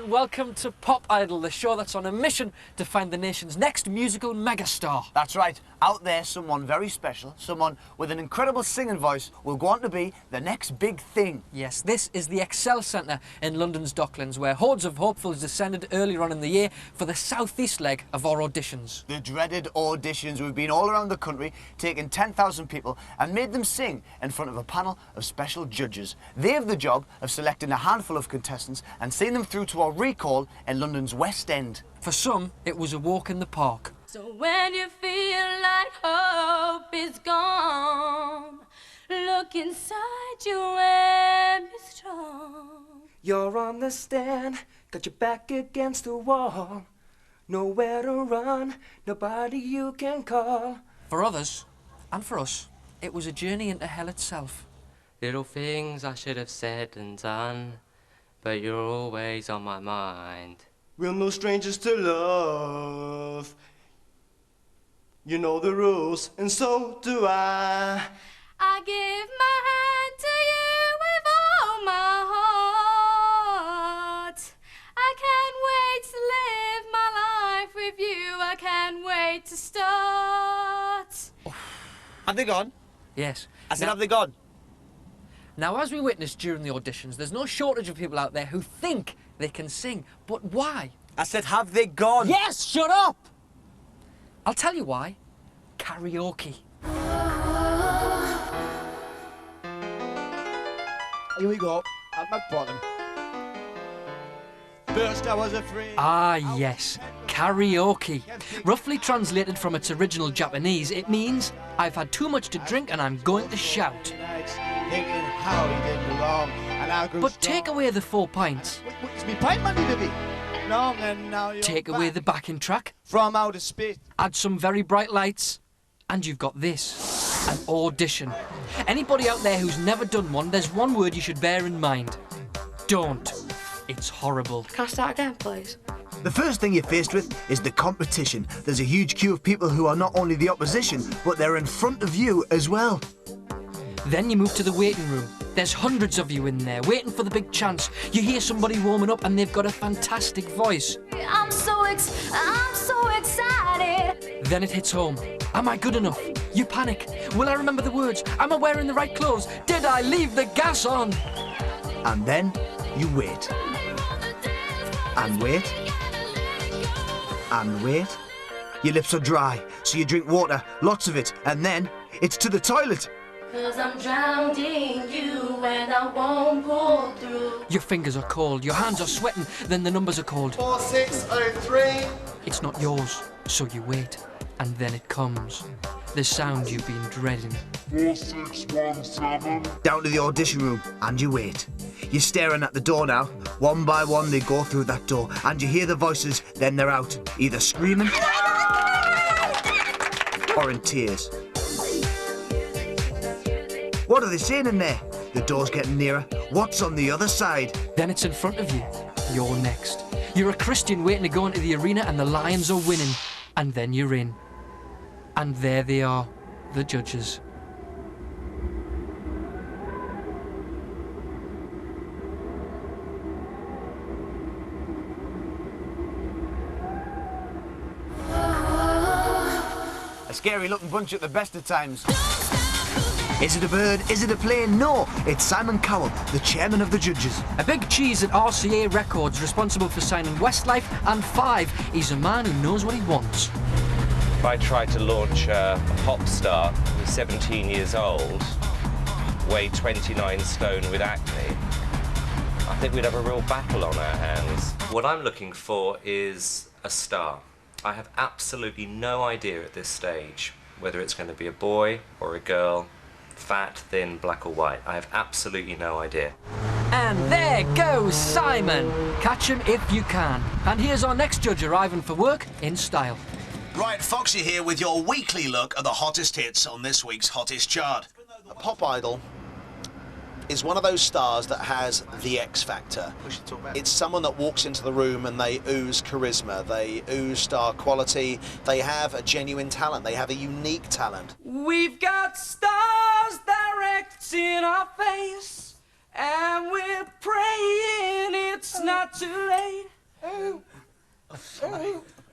and welcome to Pop Idol, the show that's on a mission to find the nation's next musical megastar. That's right. Out there, someone very special, someone with an incredible singing voice will go on to be the next big thing. Yes, this is the Excel Centre in London's Docklands, where hordes of hopefuls descended earlier on in the year for the southeast leg of our auditions. The dreaded auditions. We've been all around the country, taken 10,000 people and made them sing in front of a panel of special judges. They have the job of selecting a handful of contestants and seeing them through to our recall in London's West End. For some, it was a walk in the park. So when you feel like hope is gone, look inside you and be strong. You're on the stand, got your back against the wall. Nowhere to run, nobody you can call. For others, and for us, it was a journey into hell itself. Little things I should have said and done, but you're always on my mind. We're no strangers to love. You know the rules, and so do I. I give my hand to you with all my heart. I can't wait to live my life with you. I can't wait to start. Have they gone? Yes. I said, have they gone? Now, as we witnessed during the auditions, there's no shortage of people out there who think they can sing. But why? I said, have they gone? Yes, shut up! I'll tell you why. Karaoke. Here we go, at my bottom. First I was afraid. Ah, yes. Karaoke. Roughly translated from its original Japanese, it means, I've had too much to drink and I'm going to shout. Thinking how he did belong, and I grew But strong. take away the 4 pints. It's me pint man, did he? Long and now you're Take away the backing track. from outer space. Add some very bright lights. And you've got this. An audition. Anybody out there who's never done one, there's one word you should bear in mind. Don't. It's horrible. Can I start again, please? The first thing you're faced with is the competition. There's a huge queue of people who are not only the opposition, but they're in front of you as well. Then you move to the waiting room. There's hundreds of you in there, waiting for the big chance. You hear somebody warming up and they've got a fantastic voice. I'm so excited. Then it hits home. Am I good enough? You panic. Will I remember the words? Am I wearing the right clothes? Did I leave the gas on? And then you wait. And wait. And wait. Your lips are dry, so you drink water, lots of it, and then it's to the toilet. 'Cause I'm drowning you and I won't pull through. Your fingers are cold, your hands are sweating, then the numbers are called. 4603. It's not yours, so you wait. And then it comes. The sound you've been dreading. 4617. Down to the audition room, and you wait. You're staring at the door now. One by one they go through that door, and you hear the voices, then they're out, either screaming or in tears. What are they saying in there? The door's getting nearer. What's on the other side? Then it's in front of you. You're next. You're a Christian waiting to go into the arena and the Lions are winning. And then you're in. And there they are, the judges. A scary looking bunch at the best of times. Is it a bird? Is it a plane? No, it's Simon Cowell, the chairman of the judges. A big cheese at RCA Records, responsible for signing Westlife and Five. He's a man who knows what he wants. If I tried to launch a pop star who's 17 years old, weighed 29 stone with acne, I think we'd have a real battle on our hands. What I'm looking for is a star. I have absolutely no idea at this stage whether it's going to be a boy or a girl, fat, thin, black or white. I have absolutely no idea. And there goes Simon. Catch him if you can. And here's our next judge arriving for work in style. Right, Foxy here with your weekly look at the hottest hits on this week's Hottest Chart. A pop idol is one of those stars that has the X factor. It's someone that walks into the room and they ooze charisma, they ooze star quality, they have a genuine talent, they have a unique talent. We've got stars direct in our face, and we're praying it's not too late.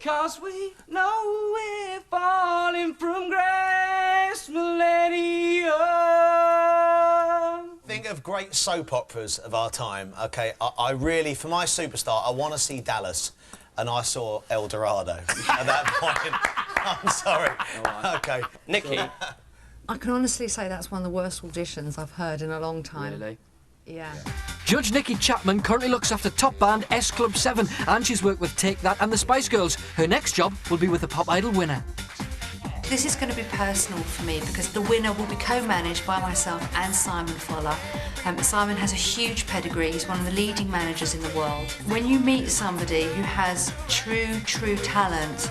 'Cause we know we're falling from grace, millennium. Think of great soap operas of our time. Okay, I really, for my superstar, I want to see Dallas, and I saw El Dorado at that point. I'm sorry. Okay. Nikki. I can honestly say that's one of the worst auditions I've heard in a long time. Really? Yeah. Judge Nikki Chapman currently looks after top band S Club 7 and she's worked with Take That and the Spice Girls. Her next job will be with the Pop Idol winner. This is going to be personal for me because the winner will be co-managed by myself and Simon Fuller. Simon has a huge pedigree. He's one of the leading managers in the world. When you meet somebody who has true talent,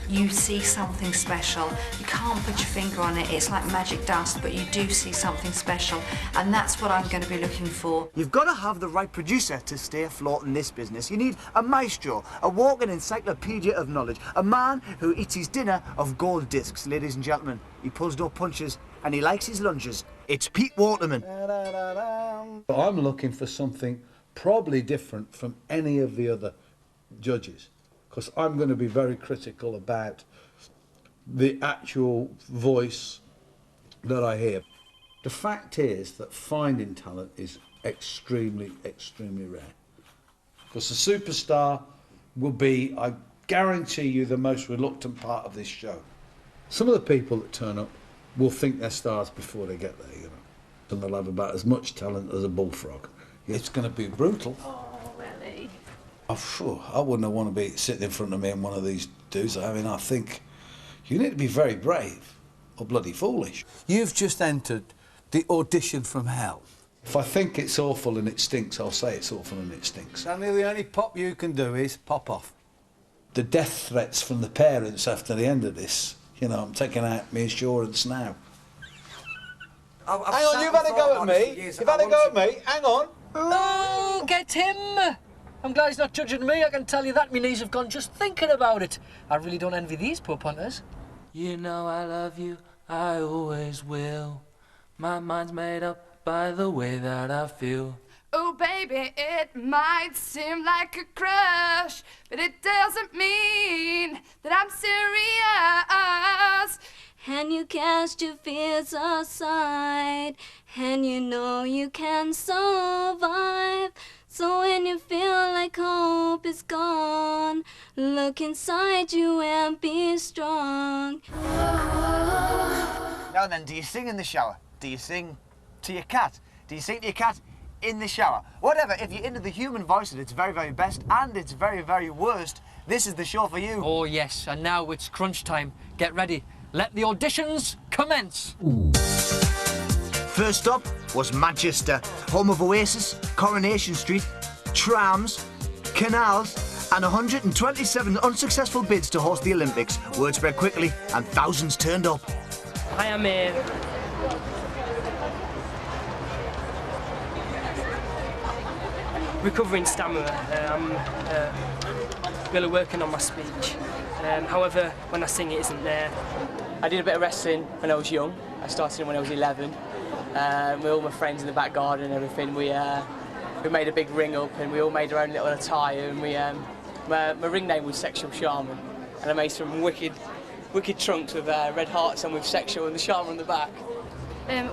you see something special. You can't put your finger on it. It's like magic dust, but you do see something special, and that's what I'm going to be looking for. You've got to have the right producer to stay afloat in this business. You need a maestro, a walking encyclopedia of knowledge, a man who eats his dinner of gold discs, ladies and gentlemen. He pulls no punches, and he likes his lunches. It's Pete Waterman. I'm looking for something probably different from any of the other judges, because I'm going to be very critical about the actual voice that I hear. The fact is that finding talent is extremely rare. Because the superstar will be, I guarantee you, the most reluctant part of this show. Some of the people that turn up will think they're stars before they get there, you know. And they'll have about as much talent as a bullfrog. It's going to be brutal. I wouldn't want to be sitting in front of me and one of these dudes. I mean, I think you need to be very brave or bloody foolish. You've just entered the audition from hell. If I think it's awful and it stinks, I'll say it's awful and it stinks. Stanley, the only pop you can do is pop off. The death threats from the parents after the end of this, you know, I'm taking out my insurance now. Hang on, you've had a go at me. You've had a go at me. Hang on. Oh, get him! I'm glad he's not judging me, I can tell you that. My knees have gone just thinking about it. I really don't envy these poor punters. You know I love you, I always will. My mind's made up by the way that I feel. Oh baby, it might seem like a crush, but it doesn't mean that I'm serious. And you cast your fears aside, and you know you can survive. So when you feel like hope is gone, look inside you and be strong. Now then, do you sing in the shower? Do you sing to your cat? Do you sing to your cat in the shower? Whatever, if you're into the human voice at its very best and its very worst, this is the show for you. Oh yes, and now it's crunch time. Get ready. Let the auditions commence. First up was Manchester, home of Oasis, Coronation Street, trams, canals, and 127 unsuccessful bids to host the Olympics. Word spread quickly, and thousands turned up. I am a recovering stammerer. I'm really working on my speech. However, when I sing, it isn't there. I did a bit of wrestling when I was young. I started when I was 11. With all my friends in the back garden and everything, we made a big ring up and we all made our own little attire. And my ring name was Sexual Shaman, and I made some wicked trunks with red hearts and with sexual and the shaman on the back.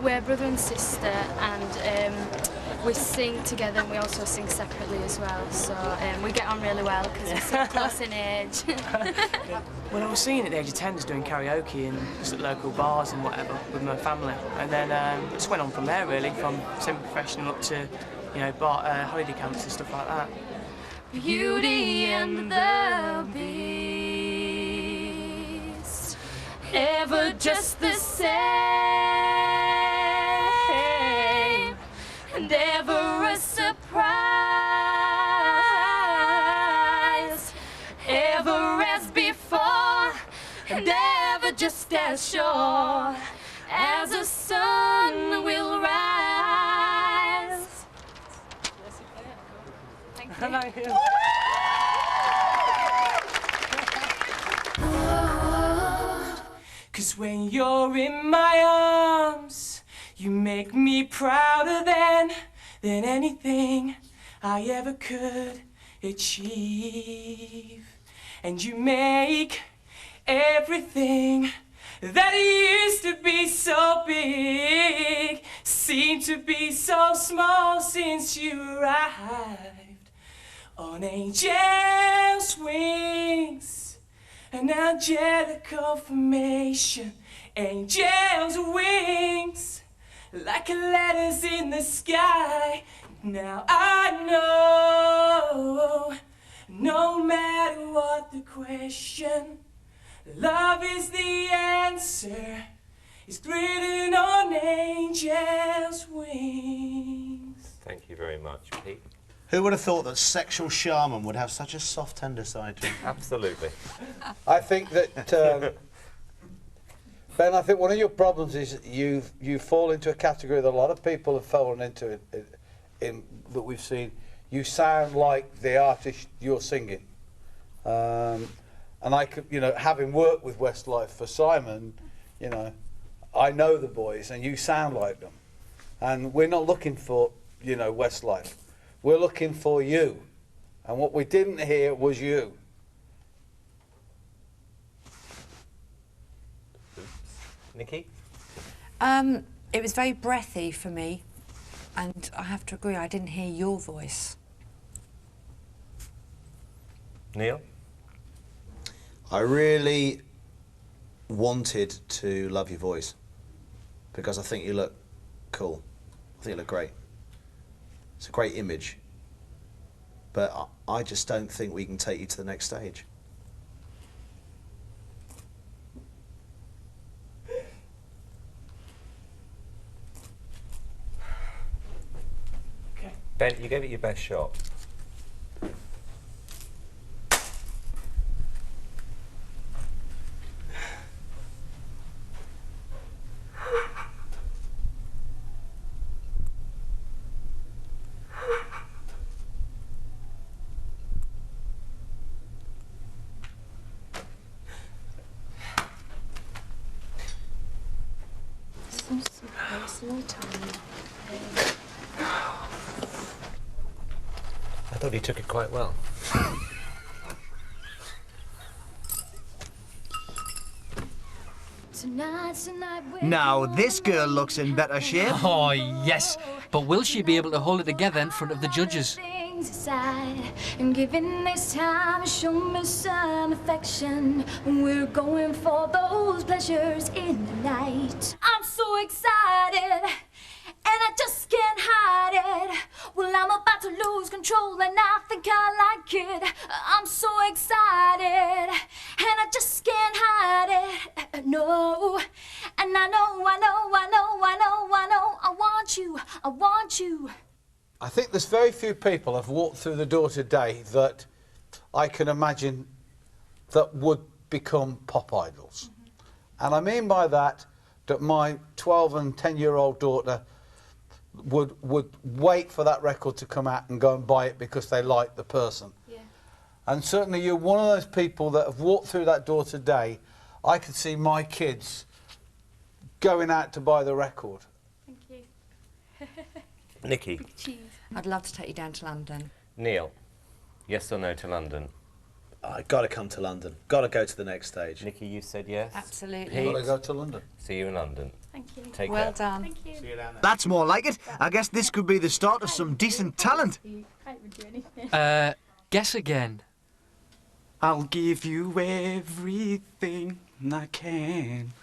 We're brother and sister, and we sing together and we also sing separately as well. So we get on really well because we're so close in age. Well, I was singing at the age of 10, just doing karaoke and just at local bars and whatever with my family, and then it just went on from there really, from semi-professional up to, you know, holiday camps and stuff like that. Beauty and the Beast, ever just the same, and ever a surprise, ever as before, and ever just as sure as the sun will rise. Thank you. Cause when you're in my arms, you make me prouder than anything I ever could achieve. And you make everything that used to be so big seem to be so small since you arrived on angel's wings. An angelical formation, angel's wings, like letters in the sky. Now I know, no matter what the question, love is the answer. It's written on angel's wings. Thank you very much, Pete. Who would have thought that sexual shaman would have such a soft, tender side to him? Absolutely. I think that, Ben, I think one of your problems is you fall into a category that a lot of people have fallen into in that we've seen. You sound like the artist you're singing. And I could, you know, having worked with Westlife for Simon, you know, I know the boys and you sound like them. And we're not looking for, you know, Westlife. We're looking for you. And what we didn't hear was you. Nikki? It was very breathy for me, and I have to agree, I didn't hear your voice. Neil? I really wanted to love your voice because I think you look cool. I think you look great. It's a great image. But I just don't think we can take you to the next stage. Okay. Ben, you gave it your best shot. I thought he took it quite well. Now, this girl looks in better shape. Oh, yes. But will she be able to hold it together in front of the judges? And giving this time, show me some affection. We're going for those pleasures in the night. I'm so excited, and I just can't hide it. Well, I'm about to lose control, and I think I like it. I'm so excited, and I just can't hide it. No, and I know, I want you, I want you. I think there's very few people have walked through the door today that I can imagine that would become pop idols. And I mean by that my 12 and 10-year-old daughter would wait for that record to come out and go and buy it because they like the person. Yeah. And certainly you're one of those people that have walked through that door today. I could see my kids going out to buy the record. Thank you. Nikki? I'd love to take you down to London. Neil? Yes or no to London? I've got to come to London. Got to go to the next stage. Nikki, you said yes? Absolutely. Got to go to London. See you in London. Thank you. Take Well care. done. Thank you. See you down there. That's more like it. I guess this could be the start of some decent talent. Guess again. I'll give you everything I can.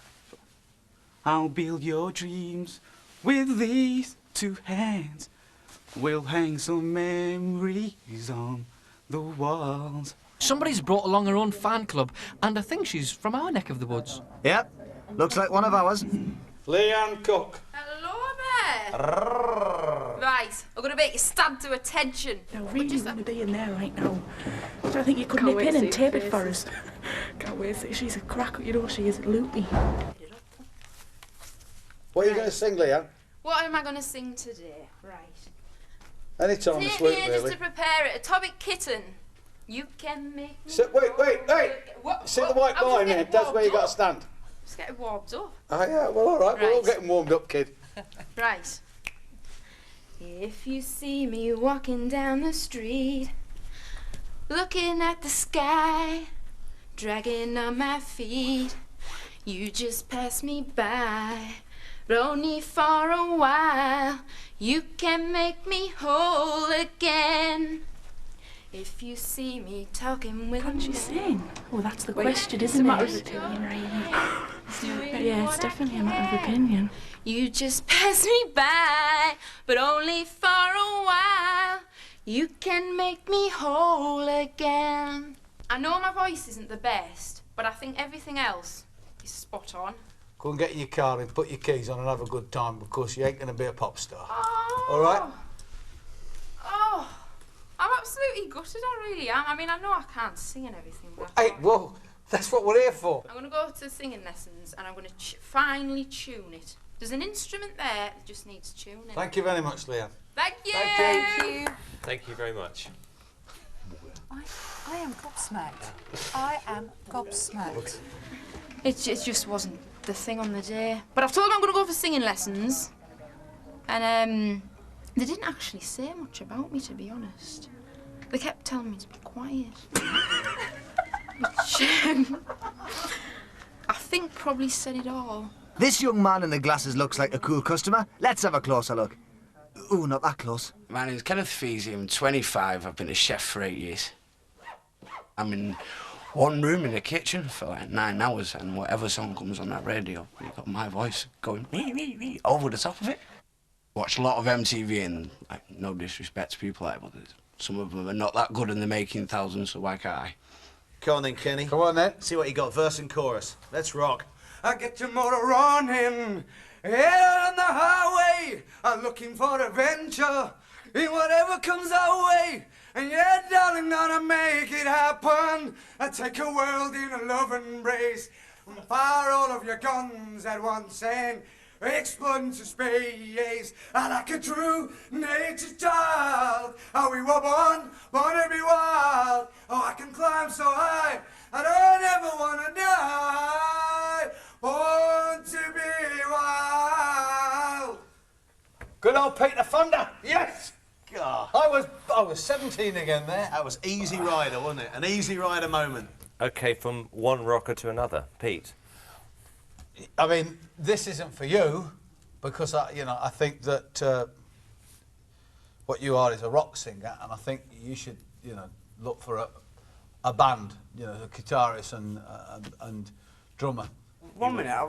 I'll build your dreams with these two hands. We'll hang some memories on the walls. Somebody's brought along her own fan club, and I think she's from our neck of the woods. Yep, looks like one of ours. Leanne Cook. Hello there. Right, I'm going to make you stand to attention. I really want to be in there right now. I don't think you could nip in and tape it for us. Can't wait to see. She's a crack, you know she is. Loop me. What are you going to sing, Leanne? What am I going to sing today? Right. Any time this Take week, me just really. to prepare it. Atomic Kitten. You can make me... So, wait. See the white line there? That's where you got to stand. Just getting warmed up. Oh, yeah, well, all right. We're all getting warmed up, kid. Right. If you see me walking down the street, looking at the sky, dragging on my feet. You just pass me by, but only for a while. You can make me whole again. If you see me talking with Can't she sing? Well, that's the question, isn't it? It's a matter of opinion, really. Yeah, it's definitely a matter of opinion. You just pass me by, but only for a while. You can make me whole again. I know my voice isn't the best, but I think everything else is spot on. Go and get in your car and put your keys on and have a good time, because you ain't going to be a pop star. Oh. All right? Oh, I'm absolutely gutted, I really am. I mean, I know I can't sing and everything, but Hey, well, that's what we're here for. I'm going to go to singing lessons and I'm going to finally tune it. There's an instrument there that just needs tuning. Thank you very much, Leanne. Thank you. Thank you. Thank you very much. I am gobsmacked. I am gobsmacked. It just wasn't the thing on the day. But I've told them I'm going to go for singing lessons. And, they didn't actually say much about me, to be honest. They kept telling me to be quiet. Which, I think probably said it all. This young man in the glasses looks like a cool customer. Let's have a closer look. Ooh, not that close. My name's Kenneth Feasy. I'm 25. I've been a chef for 8 years. I'm in one room in the kitchen for like 9 hours, and whatever song comes on that radio, you've got my voice going me over the top of it. Watch a lot of MTV, and like, no disrespect to people like, but some of them are not that good and they're making thousands, so why can't I? Come on then, Kenny. Come on then. See what you got, verse and chorus. Let's rock. I get your motor running, head on the highway, I'm looking for adventure in whatever comes our way. And yeah, darling, gonna make it happen. I take a world in a love embrace, and fire all of your guns at once and explode into space. I like a true nature child. How we were born to be wild. Oh, I can climb so high, I don't ever wanna die. Born to be wild. Good old Peter Fonda. Yes. God. I was 17 again there. That was Easy Rider, wasn't it? An Easy Rider moment. OK, from one rocker to another. Pete. I mean, this isn't for you, because I think that what you are is a rock singer, and I think you should, look for a band, a guitarist and drummer. 1 minute,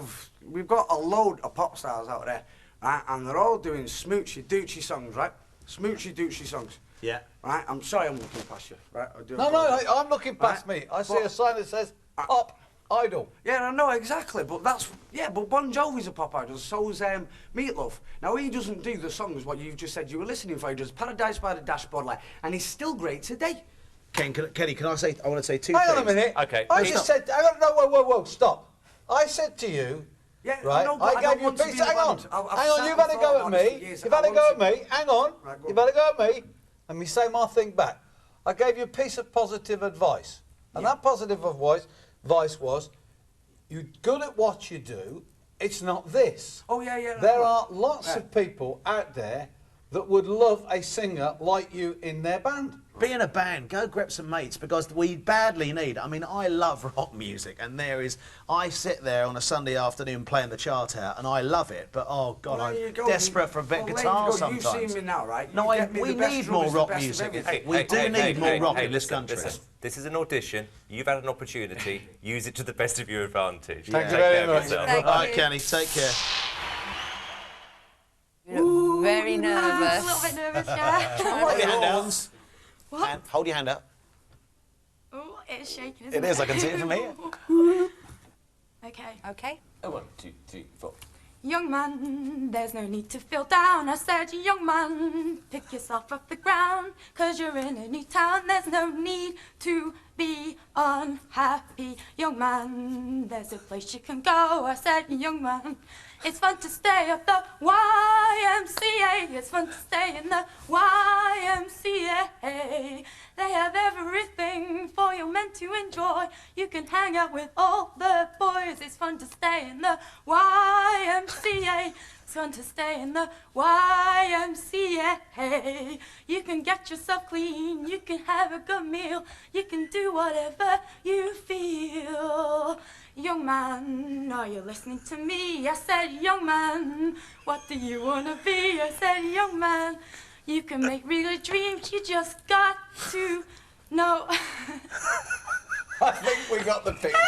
we've got a load of pop stars out there, right? And they're all doing smoochy doochie songs, right? Smoochy doochie songs. Yeah. Right? I'm sorry I'm looking past you, right? No, I'm looking past me. I see a sign that says Pop Idol. Yeah, I know, exactly, but but Bon Jovi's a pop idol, so's Meatloaf. Now, he doesn't do the songs what you've just said you were listening for. He does Paradise by the Dashboard Light, and he's still great today. Kenny, I want to say two things. Hang on a minute. OK. I just said, hang on, no, whoa, stop. I said to you, yeah, right, I gave you a piece, hang on, you've had a go at me, hang on, you've had a go at me, and me say my thing back. I gave you a piece of positive advice, and that positive advice was, you're good at what you do, it's not this. Oh, yeah. There are lots of people out there that would love a singer like you in their band. Be in a band, go grab some mates, because we badly need. I mean, I love rock music, and I sit there on a Sunday afternoon playing the chart out, and I love it. But oh God, I'm desperate for a bit of guitar sometimes. You see me now, right? No, we need more rock music. We do need more rock in this country. This is an audition. You've had an opportunity. Use it to the best of your advantage. Thank you very much. All right, Kenny, take care. You look very nervous. A little bit nervous, yeah. Hold your hand out. What? Hold your hand up. Oh, it's shaking, isn't It is, I can see it from here. Okay. 1, 2, 3, 4. Young man, there's no need to feel down. I said, young man, pick yourself off the ground. 'Cause you're in a new town, there's no need to be unhappy. Young man, there's a place you can go. I said, young man, it's fun to stay at the YMCA. It's fun to stay in the YMCA. They have everything for you meant to enjoy. You can hang out with all the boys. It's fun to stay in the YMCA. It's fun to stay in the YMCA. You can get yourself clean, you can have a good meal, you can do whatever you feel. Young man, are you listening to me? I said, young man, what do you wanna be? I said, young man, you can make real dreams, you just got to know. I think we got the picture.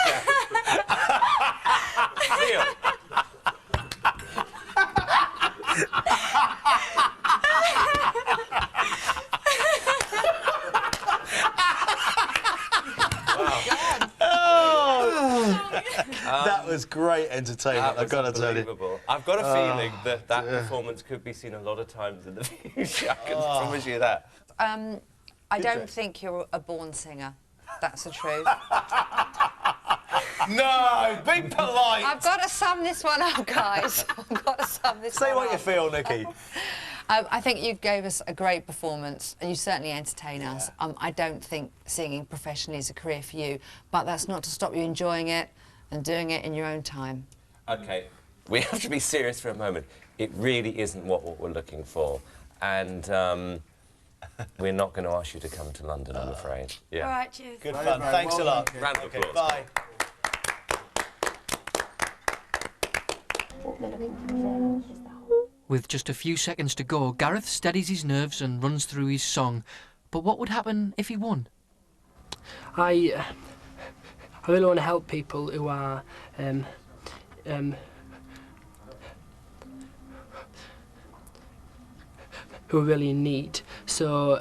That was great entertainment, I've got to tell you. I've got a feeling that performance could be seen a lot of times in the future. I can promise you that. I don't think you're a born singer. That's the truth. No, be polite. I've got to sum this one up, guys. I've got to sum this one Say up. what you feel, Nikki. I think you gave us a great performance and you certainly entertain us. I don't think singing professionally is a career for you, but that's not to stop you enjoying it and doing it in your own time. OK, we have to be serious for a moment. It really isn't what we're looking for. And we're not going to ask you to come to London, I'm afraid. All right, cheers. Good fun. Thanks a lot. Round of applause. Bye. With just a few seconds to go, Gareth steadies his nerves and runs through his song. But what would happen if he won? I really want to help people who are who are really in need. So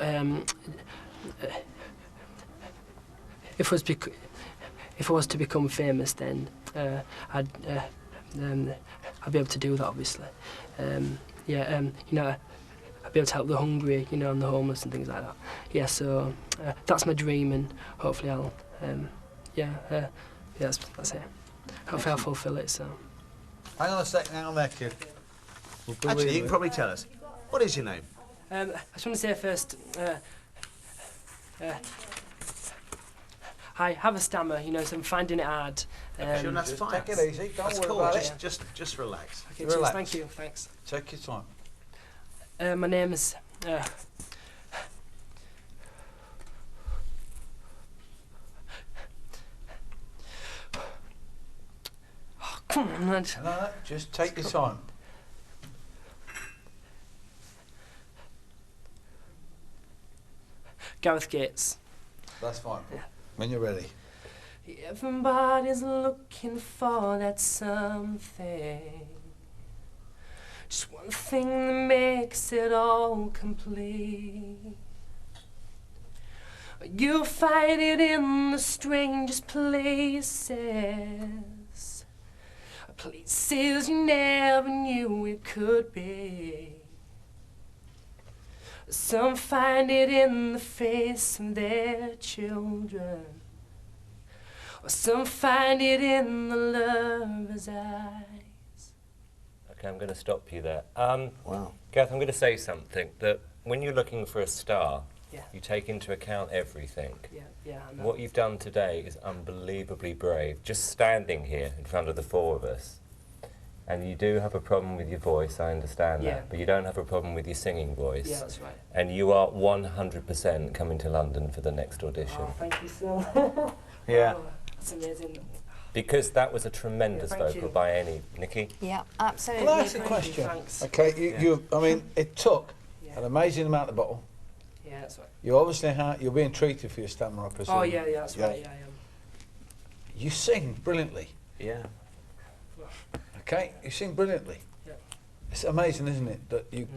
if I was to become famous, then I'd be able to do that, obviously. You know, I'd be able to help the hungry, you know, and the homeless and things like that. Yeah, so that's my dream, and hopefully I'll, that's it. Hopefully I'll fulfil it. So. Hang on a second, hang on there, kid. Actually, you can probably tell us. What is your name? I just want to say first, I have a stammer, you know, so I'm finding it hard. Sure, that's fine. Take it easy, don't worry about it. Just relax. Okay, cheers, thank you, thanks. Take your time. My name's... Oh, come on, lad. No, just take your time. Gareth Gates. That's fine. Yeah. When you're ready. Everybody's looking for that something. Just one thing that makes it all complete. You'll find it in the strangest places. Places you never knew it could be. Some find it in the face of their children. Or some find it in the lover's eyes. OK, I'm going to stop you there. Wow. Gareth, I'm going to say something, that when you're looking for a star, you take into account everything. I know. What you've done today is unbelievably brave. Just standing here in front of the four of us. And you do have a problem with your voice, I understand that, but you don't have a problem with your singing voice. Yeah, that's right. And you are 100% coming to London for the next audition. Oh, thank you so much. Yeah. Oh, that's amazing. Because that was a tremendous vocal by any. Nikki? Yeah, absolutely. Can I ask a question? OK, I mean, it took an amazing amount of bottle. Yeah, that's right. You obviously you're being treated for your stammer, I presume. Oh, yeah, that's right, yeah, I am. You sing brilliantly. Yeah. OK, you sing brilliantly. Yeah. It's amazing, isn't it, that you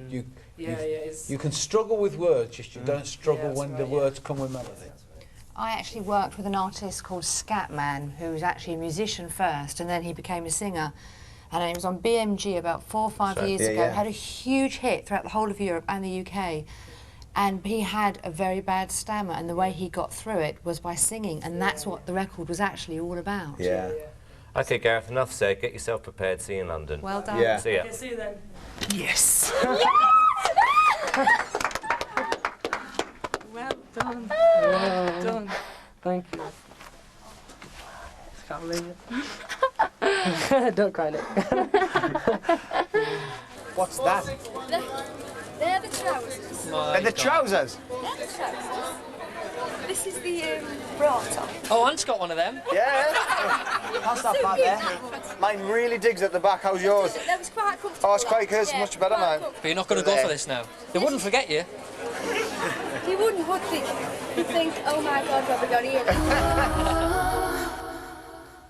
can struggle with words, just you don't struggle when the words come with melody. I actually worked with an artist called Scatman, who was actually a musician first, and then he became a singer. And he was on BMG about 4 or 5 years ago. Had a huge hit throughout the whole of Europe and the UK. And he had a very bad stammer, and the way he got through it was by singing, and that's what the record was actually all about. Yeah. OK, Gareth, enough said. Get yourself prepared. See you in London. Well done. Yeah. See ya. Okay, see you then. Yes! Well done. Well done. Thank you. I can't believe it. Don't cry, Nick. What's that? They're the trousers. They're the trousers? They're the trousers. This is the bra top. Oh, Ant's got one of them. Yeah. Pass that back there. Mine really digs at the back. How's yours? That was quite comfortable. Oh, it's quite good. It's much better, man. But you're not going to go for this now. They wouldn't forget you. He wouldn't, would he? He'd think, oh my God, what have we got here?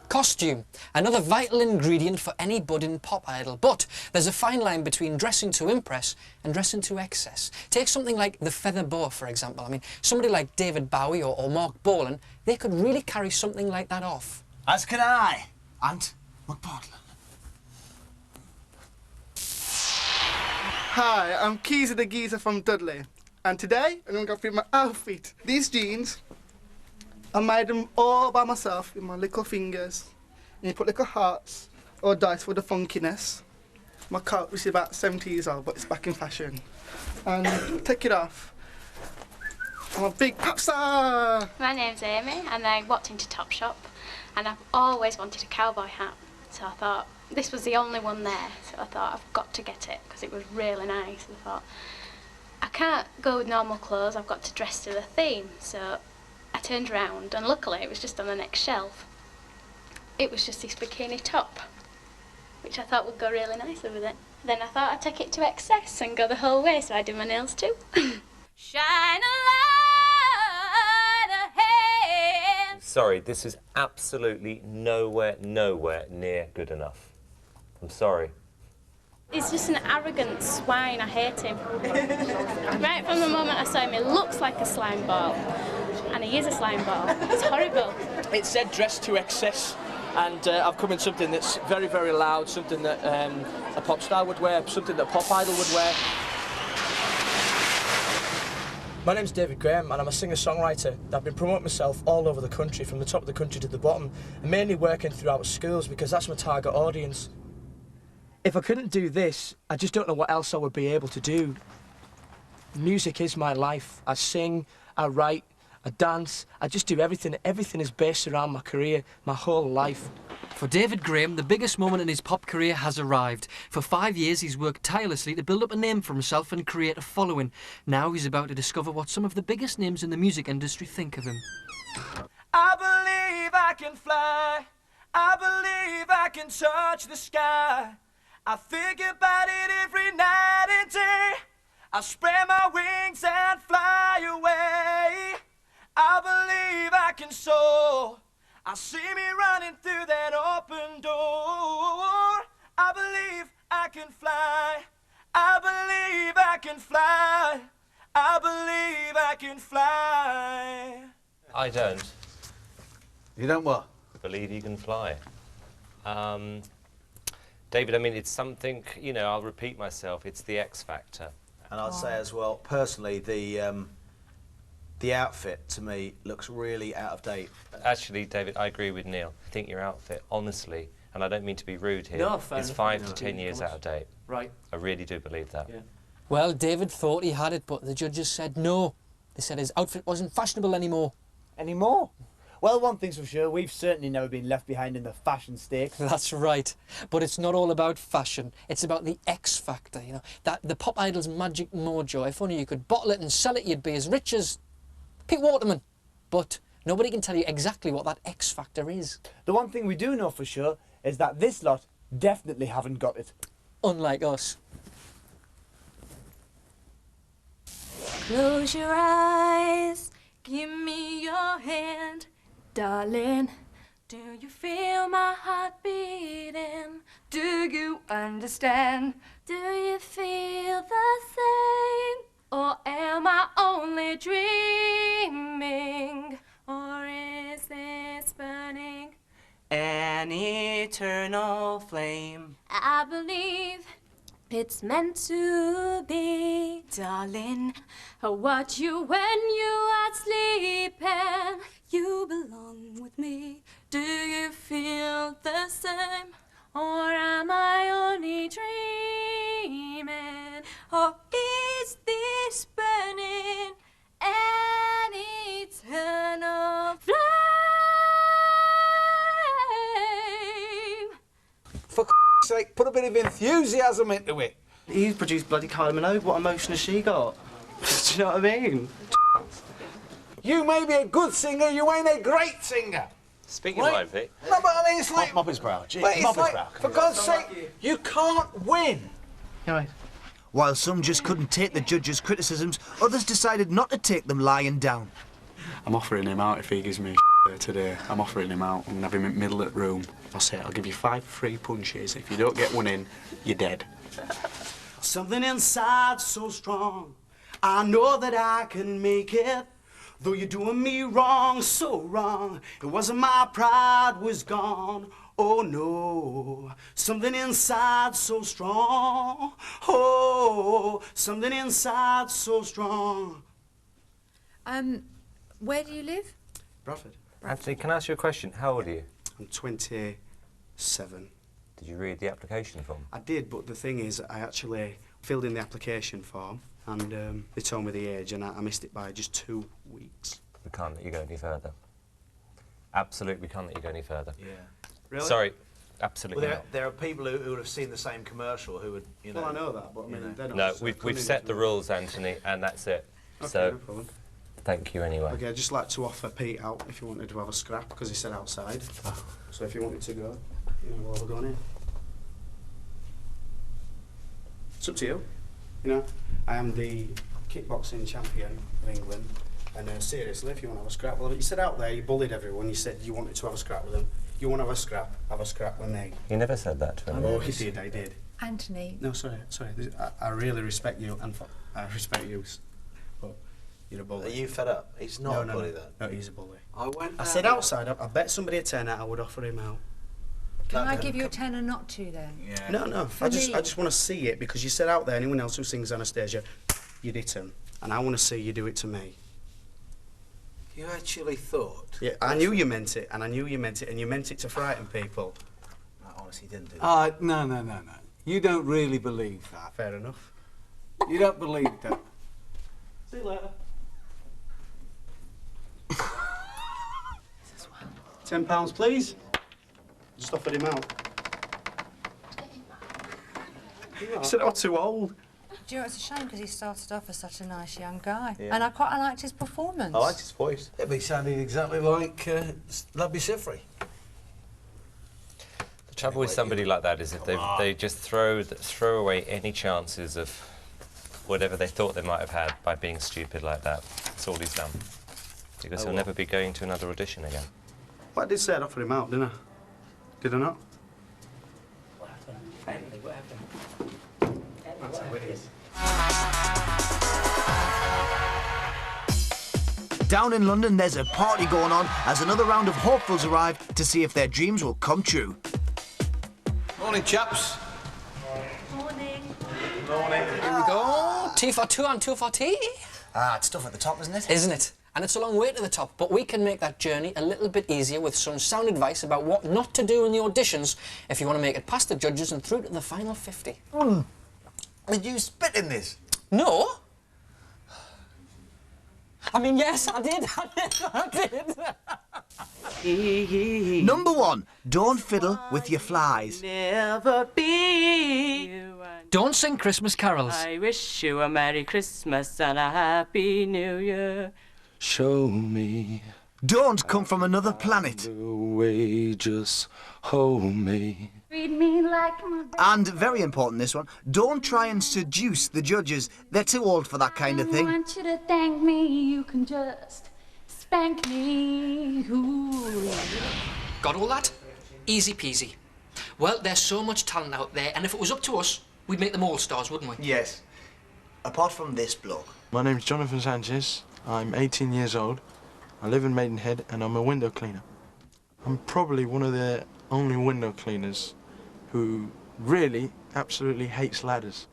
Costume, another vital ingredient for any budding pop idol. But there's a fine line between dressing to impress and dressing to excess. Take something like the feather boa, for example. I mean, somebody like David Bowie or Mark Bolan, they could really carry something like that off. As can I, Ant McPartland. Hi, I'm Keezer the Geezer from Dudley, and today I'm going to go through my outfit. These jeans, I made them all by myself with my little fingers. And you put little hearts or dice for the funkiness. My coat, which is about 70 years old, but it's back in fashion. And take it off. I'm a big pop star! My name's Amy, and I walked into Topshop, and I've always wanted a cowboy hat. So I thought, this was the only one there, so I thought I've got to get it, because it was really nice. And I thought, I can't go with normal clothes, I've got to dress to the theme. So I turned around, and luckily it was just on the next shelf. It was just this bikini top, which I thought would go really nicely with it. Then I thought I'd take it to excess and go the whole way, so I did my nails too. Shine a light ahead. Sorry, this is absolutely nowhere near good enough. I'm sorry. He's just an arrogant swine, I hate him. Right from the moment I saw him, he looks like a slime ball. And he is a slime ball. It's horrible. It said dress to excess, and I've come in something that's very, very loud, something that a pop star would wear, something that a pop idol would wear. My name's David Graham, and I'm a singer-songwriter. I've been promoting myself all over the country, from the top of the country to the bottom, and mainly working throughout schools because that's my target audience. If I couldn't do this, I just don't know what else I would be able to do. Music is my life. I sing, I write, I dance, I just do everything. Everything is based around my career, my whole life. For David Graham, the biggest moment in his pop career has arrived. For 5 years, he's worked tirelessly to build up a name for himself and create a following. Now he's about to discover what some of the biggest names in the music industry think of him. I believe I can fly. I believe I can touch the sky. I think about it every night and day. I spread my wings and fly away. I believe I can soar. I see me running through that open door. I believe I can fly. I believe I can fly. I believe I can fly. I don't. You don't what? Believe you can fly. David, I mean, it's something, you know, I'll repeat myself, it's the X Factor. And I'd say as well, personally, the outfit to me looks really out of date. Actually, David, I agree with Neil. I think your outfit, honestly, and I don't mean to be rude here, No, fair is enough. 5 to 10 years out of date. Right. I really do believe that. Yeah. Well, David thought he had it, but the judges said no. They said his outfit wasn't fashionable anymore. Anymore? Well, one thing's for sure, we've certainly never been left behind in the fashion stakes. That's right. But it's not all about fashion. It's about the X Factor, you know. That the pop idol's magic mojo. If only you could bottle it and sell it, you'd be as rich as Pete Waterman. But nobody can tell you exactly what that X Factor is. The one thing we do know for sure is that this lot definitely haven't got it. Unlike us. Close your eyes, give me your hand, darling. Do you feel my heart beating? Do you understand? Do you feel the same? Or am I only dreaming? Or is this burning? An eternal flame. I believe it's meant to be, darling. I watch you when you are sleeping. You belong with me. Do you feel the same? Or am I only dreaming? Or is this burning an eternal flame? For sake, put a bit of enthusiasm into it. He's produced bloody Kylie Minogue. What emotion has she got? Do you know what I mean? You may be a good singer, you ain't a great singer. Speaking of live, Pete. No, but I mean, it's like... Mop his brow. Gee, But it's mop his like, brow. for God's sake, you can't win. Right. While some just couldn't take the judges' criticisms, others decided not to take them lying down. I'm offering him out if he gives me today. I'm offering him out. I'm going to have him in the middle of the room. I'll say I'll give you 5 free punches. If you don't get one in, you're dead. Something inside so strong, I know that I can make it. Though you're doing me wrong, so wrong. It wasn't my pride was gone. Oh no, something inside so strong. Oh, something inside so strong. Where do you live? Bradford. Anthony, can I ask you a question? How old are you? I'm 27. Did you read the application form? I did, but the thing is, I actually filled in the application form and they told me the age and I missed it by just 2 weeks. We can't let you go any further. Absolutely, we can't let you go any further. Yeah. Really? Sorry, absolutely Well, not. there are people who would have seen the same commercial who would, you know... Well, I know that, but I mean, they're not... No, we've set the rules, Anthony, and that's it. Okay, So, no problem. thank you anyway. Okay, I'd just like to offer Pete out if you wanted to have a scrap, because he said outside. So if you wanted to go, you know, we'll have a go on here. It's up to you. You know, I am the kickboxing champion of England, and seriously, if you want to have a scrap, well, you said out there, you bullied everyone, you said you wanted to have a scrap with them. You want to have a scrap with me. You never said that to me. Oh, he did, I did. Anthony. No, sorry. I really respect you, and I respect you, but you're a bully. Are you fed up? He's not a bully, then. No, he's a bully. I said outside, I bet somebody a tenner I would offer him out. Can I give you a tenner not to then? Yeah. No. For I me. just want to see it because you said out there, anyone else who sings Anastasia, you'd hit him. And I want to see you do it to me. You actually thought? Yeah, I knew you meant it, and I knew you meant it, and you meant it to frighten people. I honestly didn't do that. No. You don't really believe that. Fair enough. You don't believe that. See you later. £10, please. Just offered him out. He said I was too old. Do you know, it's a shame because he started off as such a nice young guy. Yeah. And I liked his performance. I liked his voice. Yeah, but he sounded exactly like Labby Sifri. The trouble with somebody like that is that they just throw away any chances of whatever they thought they might have had by being stupid like that. That's all he's done. Because he'll never be going to another audition again. Well, I did say I'd offer him out, didn't I? Did I not? What happened? Anthony, what happened? That's how it is. Down in London, there's a party going on as another round of hopefuls arrive to see if their dreams will come true. Morning, chaps. Morning. Here we go. Tea for two and two for tea. It's tough at the top, isn't it? Isn't it? And it's a long way to the top, but we can make that journey a little bit easier with some sound advice about what not to do in the auditions if you want to make it past the judges and through to the final 50. Did you spit in this? No. I mean, yes, I did. I did. Number 1, don't fiddle with your flies. Never be. Don't sing Christmas carols. I wish you a Merry Christmas and a Happy New Year. Show me Don't come from another planet. the way, just hold me. Treat me like my And very important, this one, don't try and seduce the judges. They're too old for that kind of I thing. want you to thank me. You can just spank me. Ooh. Got all that? Easy peasy. Well, there's so much talent out there, and if it was up to us, we'd make them all stars, wouldn't we? Yes. Apart from this bloke. My name's Jonathan Sanchez. I'm 18 years old. I live in Maidenhead and I'm a window cleaner. I'm probably one of the only window cleaners who really absolutely hates ladders.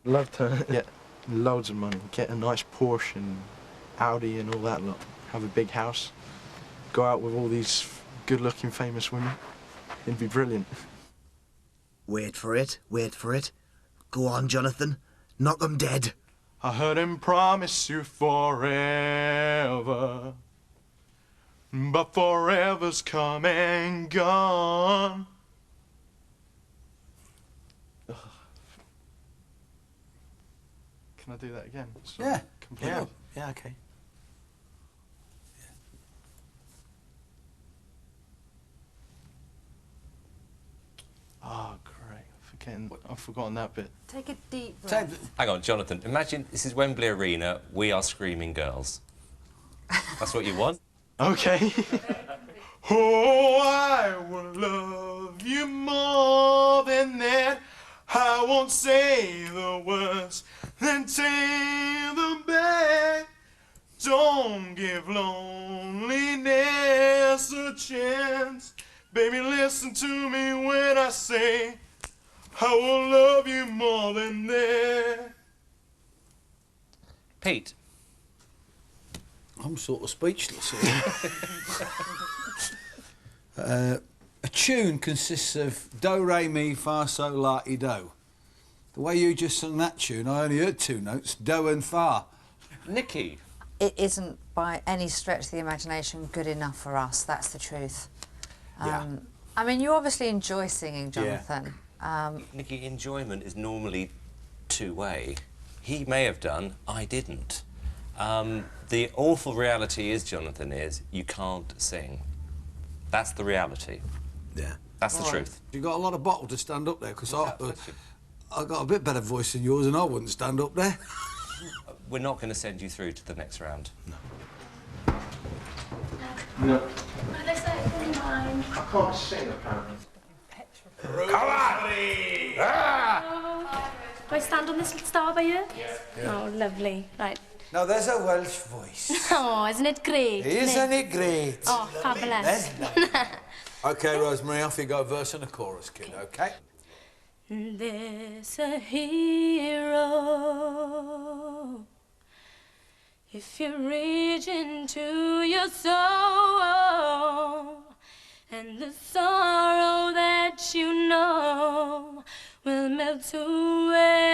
Love to get loads of money, get a nice Porsche and Audi and all that lot, have a big house, go out with all these good-looking famous women. It'd be brilliant. Wait for it, wait for it. Go on, Jonathan. Knock 'em dead. I heard him promise you forever, but forever's come and gone. Can I do that again? So Yeah. completely. Yeah, okay. Oh, great. I've forgotten that bit. Take a deep breath. Hang on, Jonathan. Imagine this is Wembley Arena. We are screaming girls. That's what you want? Okay. Oh, I will love you more than that. I won't say the words, then take them back. Don't give loneliness a chance. Baby, listen to me when I say I will love you more than that. Pete. I'm sort of speechless here. A tune consists of do, re, mi, fa, sol, la, ti, do. The way you just sung that tune, I only heard 2 notes, do and fa. Nikki. It isn't by any stretch of the imagination good enough for us, that's the truth. I mean, you obviously enjoy singing, Jonathan. Nikki, enjoyment is normally two-way. He may have done, I didn't. The awful reality is, Jonathan, is you can't sing. That's the reality. Yeah. That's the truth. You got a lot of bottle to stand up there, because I got a bit better voice than yours and I wouldn't stand up there. We're not going to send you through to the next round. No. Unless I can mind. I can't sing, apparently. Come on! Do I stand on this star by you? Yeah. Oh, lovely. Right. Now, there's a Welsh voice. Oh, isn't it great? Isn't it great? Oh, fabulous. OK, Rosemary, off you go, verse and a chorus, kid, OK? There's a hero. If you reach into your soul, and the sorrow that you know will melt away.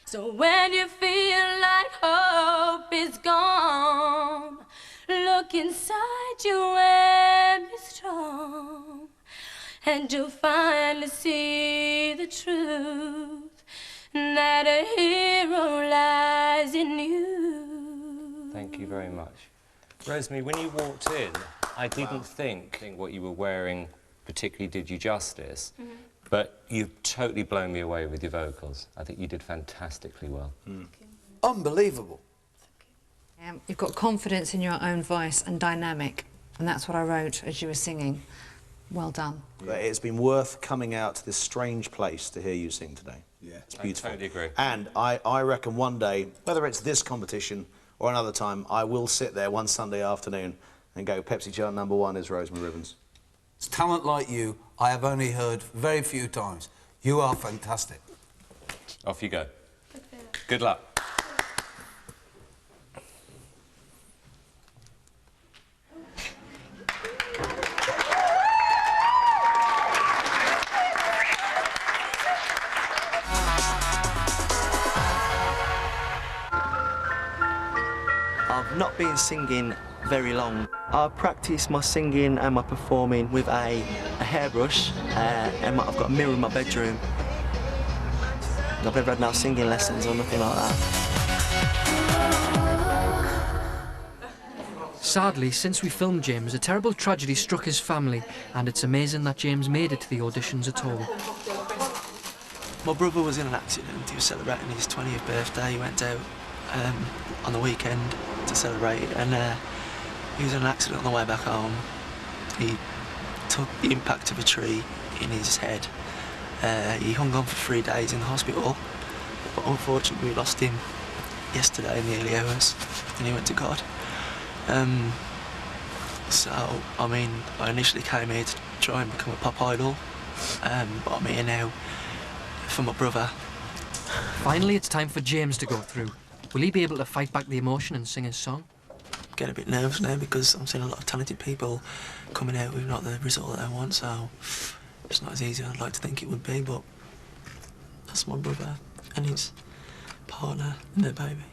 So when you feel like hope is gone, look inside you and be strong, and you'll finally see the truth, that a hero lies in you. Thank you very much. Rosemary, when you walked in, I didn't think what you were wearing particularly did you justice, but you've totally blown me away with your vocals. I think you did fantastically well. Unbelievable. You've got confidence in your own voice and dynamic, and that's what I wrote as you were singing. Well done. It's been worth coming out to this strange place to hear you sing today. Yeah. It's beautiful. I totally agree. And I reckon one day, whether it's this competition or another time, I will sit there one Sunday afternoon and go, Pepsi chart #1 is Rosemary Ribbons. It's talent like you I have only heard very few times. You are fantastic. Off you go. Good luck. I've not been singing very long. I practice my singing and my performing with a hairbrush, and I've got a mirror in my bedroom. I've never had no singing lessons or nothing like that. Sadly, since we filmed James, a terrible tragedy struck his family, and it's amazing that James made it to the auditions at all. My brother was in an accident. He was celebrating his 20th birthday. He went out on the weekend to celebrate, and he was in an accident on the way back home. He took the impact of a tree in his head. He hung on for 3 days in the hospital, but unfortunately we lost him yesterday in the early hours, and he went to God. So, I mean, I initially came here to try and become a pop idol, but I'm here now for my brother. Finally, it's time for James to go through. Will he be able to fight back the emotion and sing his song? I'm getting a bit nervous now because I'm seeing a lot of talented people coming out with not the result that I want, so it's not as easy as I'd like to think it would be, but that's my brother and his partner and their baby.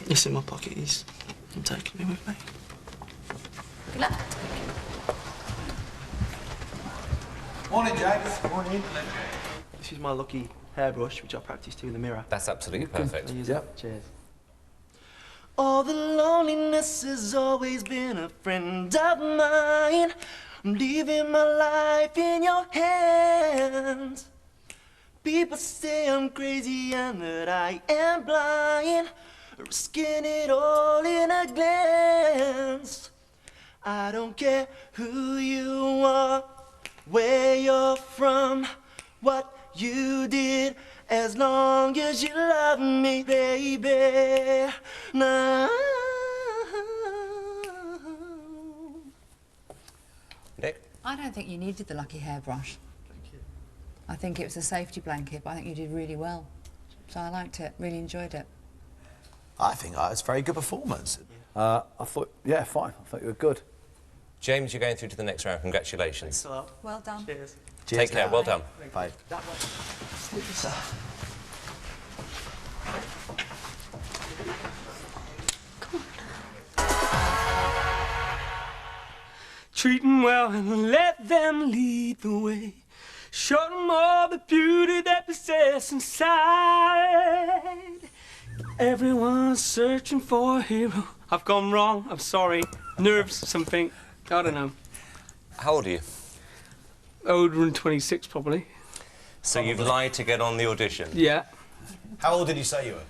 It's in my pocket, I'm taking it with me. Good luck. Morning, James. Morning. This is my lucky hairbrush, which I practice to in the mirror. That's absolutely perfect. Yep. Cheers. All the loneliness has always been a friend of mine. I'm leaving my life in your hands. People say I'm crazy and that I am blind, risking it all in a glance. I don't care who you are, where you're from, what you did, as long as you love me, baby. Nah. Nick? I don't think you needed the lucky hairbrush. Thank you. I think it was a safety blanket, but I think you did really well. So I liked it, really enjoyed it. I think it's a very good performance. I thought, yeah, fine. I thought you were good. James, you're going through to the next round. Congratulations. Thanks a lot. Well done. Cheers. Take care. Well done. Bye. That one. Treat them well and let them lead the way. Show them all the beauty that possess inside. Everyone's searching for a hero. I've gone wrong. I'm sorry. Nerves, something. I don't know. How old are you? Older than 26, probably. So you've lied to get on the audition? Yeah. How old did you say you were?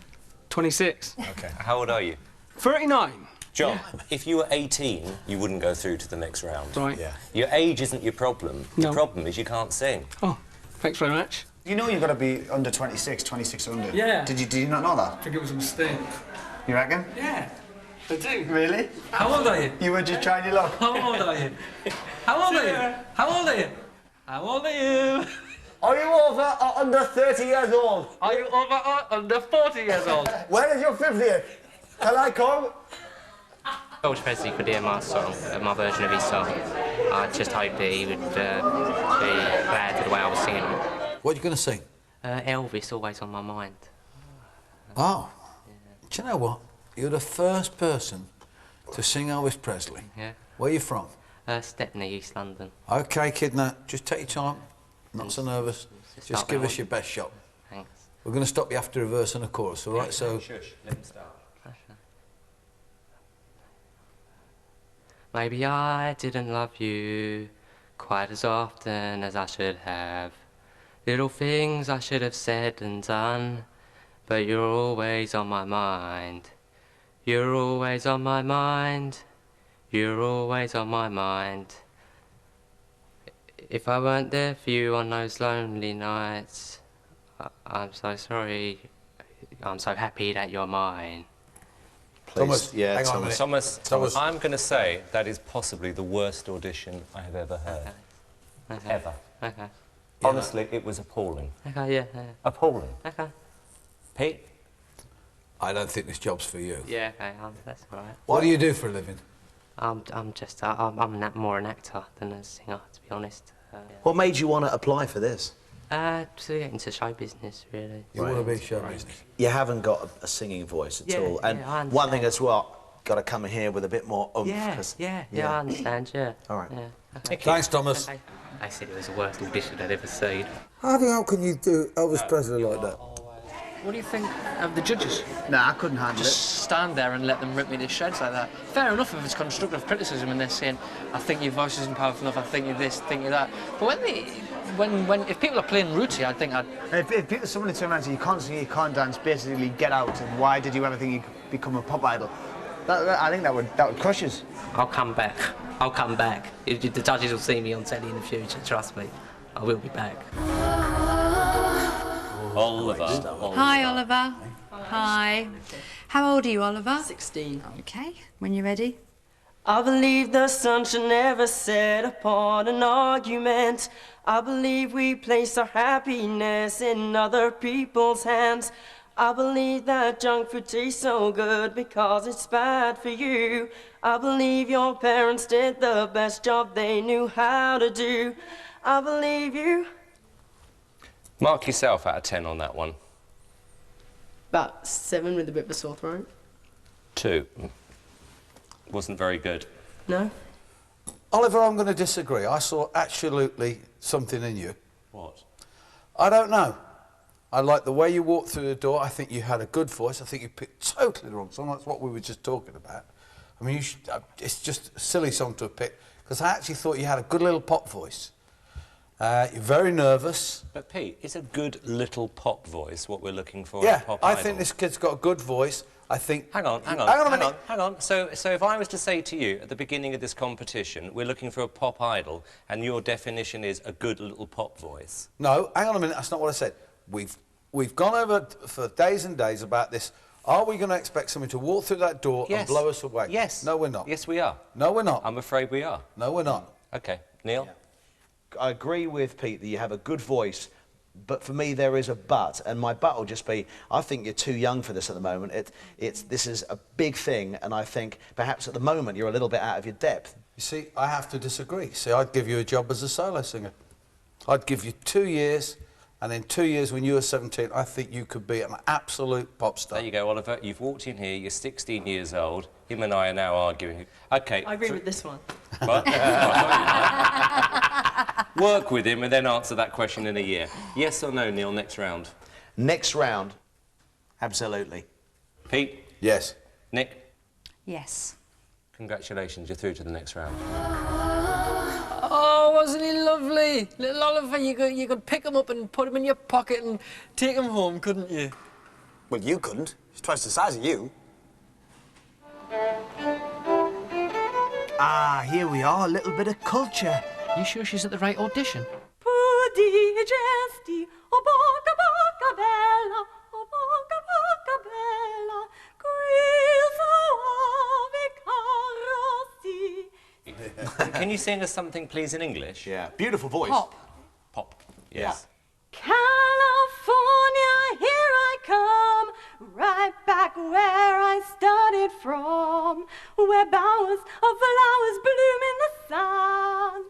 26. Okay. How old are you? 39. John, if you were 18, you wouldn't go through to the next round. Right. Yeah. Your age isn't your problem. No. The problem is you can't sing. Oh, thanks very much. You know you've got to be under 26, 26 under. Yeah. Did you not know that? I think it was a mistake. You reckon? Yeah, I do. Really? How old are you? You were just trying your luck. How old are you? How old are you? How old are you? How old are you? Are you over or under 30 years old? Are you over or under 40 years old? When is your 50th? Can I come? George Presley could hear my song, my version of his song. I just hoped that he would be glad with the way I was singing it. What are you going to sing? Elvis, Always on My Mind. Oh. Yeah. Do you know what? You're the first person to sing Elvis Presley. Yeah. Where are you from? Stepney, East London. OK, Kidna, just take your time. Not so nervous. Just give us your best shot. Thanks. We're going to stop you after a verse and a chorus, all right? So. Shush, let him start. Maybe I didn't love you quite as often as I should have. Little things I should have said and done, but you're always on my mind. You're always on my mind. You're always on my mind. If I weren't there for you on those lonely nights, I'm so sorry. I'm so happy that you're mine. Please. Thomas, yeah, hang on a minute. Thomas, I'm going to say that is possibly the worst audition I have ever heard. Okay. Ever. Okay. Honestly, it was appalling. Okay, yeah. Appalling. Okay. Pete? I don't think this job's for you. Yeah, okay, that's all right. What do you do for a living? I'm more an actor than a singer, to be honest. What made you want to apply for this? To get into show business, really. You want to be show business? You haven't got a singing voice at all. And yeah, I one thing as well, got to come in here with a bit more oomph. Yeah, I understand, yeah. All right. Yeah, okay. Thanks, Thomas. Okay. They said it was the worst audition I'd ever seen. How the hell can you do Elvis Presley like that? What do you think of the judges? Nah, I couldn't handle Just stand there and let them rip me to shreds like that. Fair enough if it's constructive criticism and they're saying, I think your voice isn't powerful enough, I think you're this, I think you're that. But if people are playing rooty, I think I'd... If someone turns around and says, you can't sing, you can't dance, basically get out, and why did you ever think you could become a pop idol? I think that would crush us. I'll come back. I'll come back. The judges will see me on telly in the future, trust me. I will be back. Oliver. Hi, Oliver. Hi. How old are you, Oliver? 16. OK. When you're ready. I believe the sun should never set upon an argument. I believe we place our happiness in other people's hands. I believe that junk food tastes so good because it's bad for you. I believe your parents did the best job they knew how to do. I believe you. Mark yourself out of 10 on that one. About 7 with a bit of a sore throat. 2. Wasn't very good. No? Oliver, I'm going to disagree. I saw absolutely something in you. What? I don't know. I like the way you walked through the door. I think you had a good voice. I think you picked totally the wrong song. That's what we were just talking about. I mean, it's just a silly song to have picked, because I actually thought you had a good little pop voice. You're very nervous. But Pete, it's a good little pop voice what we're looking for. Yeah, in a pop I idol. think this kid's got a good voice. I think... Hang on. Hang on. So if I was to say to you at the beginning of this competition, we're looking for a pop idol, and your definition is a good little pop voice. No, hang on a minute, that's not what I said. We've gone over for days and days about this. Are we going to expect somebody to walk through that door and blow us away? Yes. No, we're not. Yes, we are. No, we're not. I'm afraid we are. No, we're not. OK. Neil? Yeah. I agree with Pete that you have a good voice, but for me there is a but, and my but will just be, I think you're too young for this at the moment. This is a big thing, and I think perhaps at the moment you're a little bit out of your depth. You see, I have to disagree. See, I'd give you a job as a solo singer. I'd give you 2 years, and in 2 years when you were 17, I think you could be an absolute pop star. There you go, Oliver. You've walked in here, you're 16 years old. Him and I are now arguing. OK. I agree with this one. What? Work with him and then answer that question in a year. Yes or no, Neil, next round? Next round, absolutely. Pete? Yes. Nick? Yes. Congratulations, you're through to the next round. Oh, wasn't he lovely? Little Oliver, you could pick him up and put him in your pocket and take him home, couldn't you? Well, you couldn't. He's twice the size of you. Ah, here we are, a little bit of culture. You sure she's at the right audition? Pudi gesti, o bocca bocca bella, o bocca bocca bella, quel soave carrozzi. Can you sing us something, please, in English? Yeah, beautiful voice. Pop. Pop, yes. California, here I come, right back where I started from, where bowers of flowers bloom in the sun.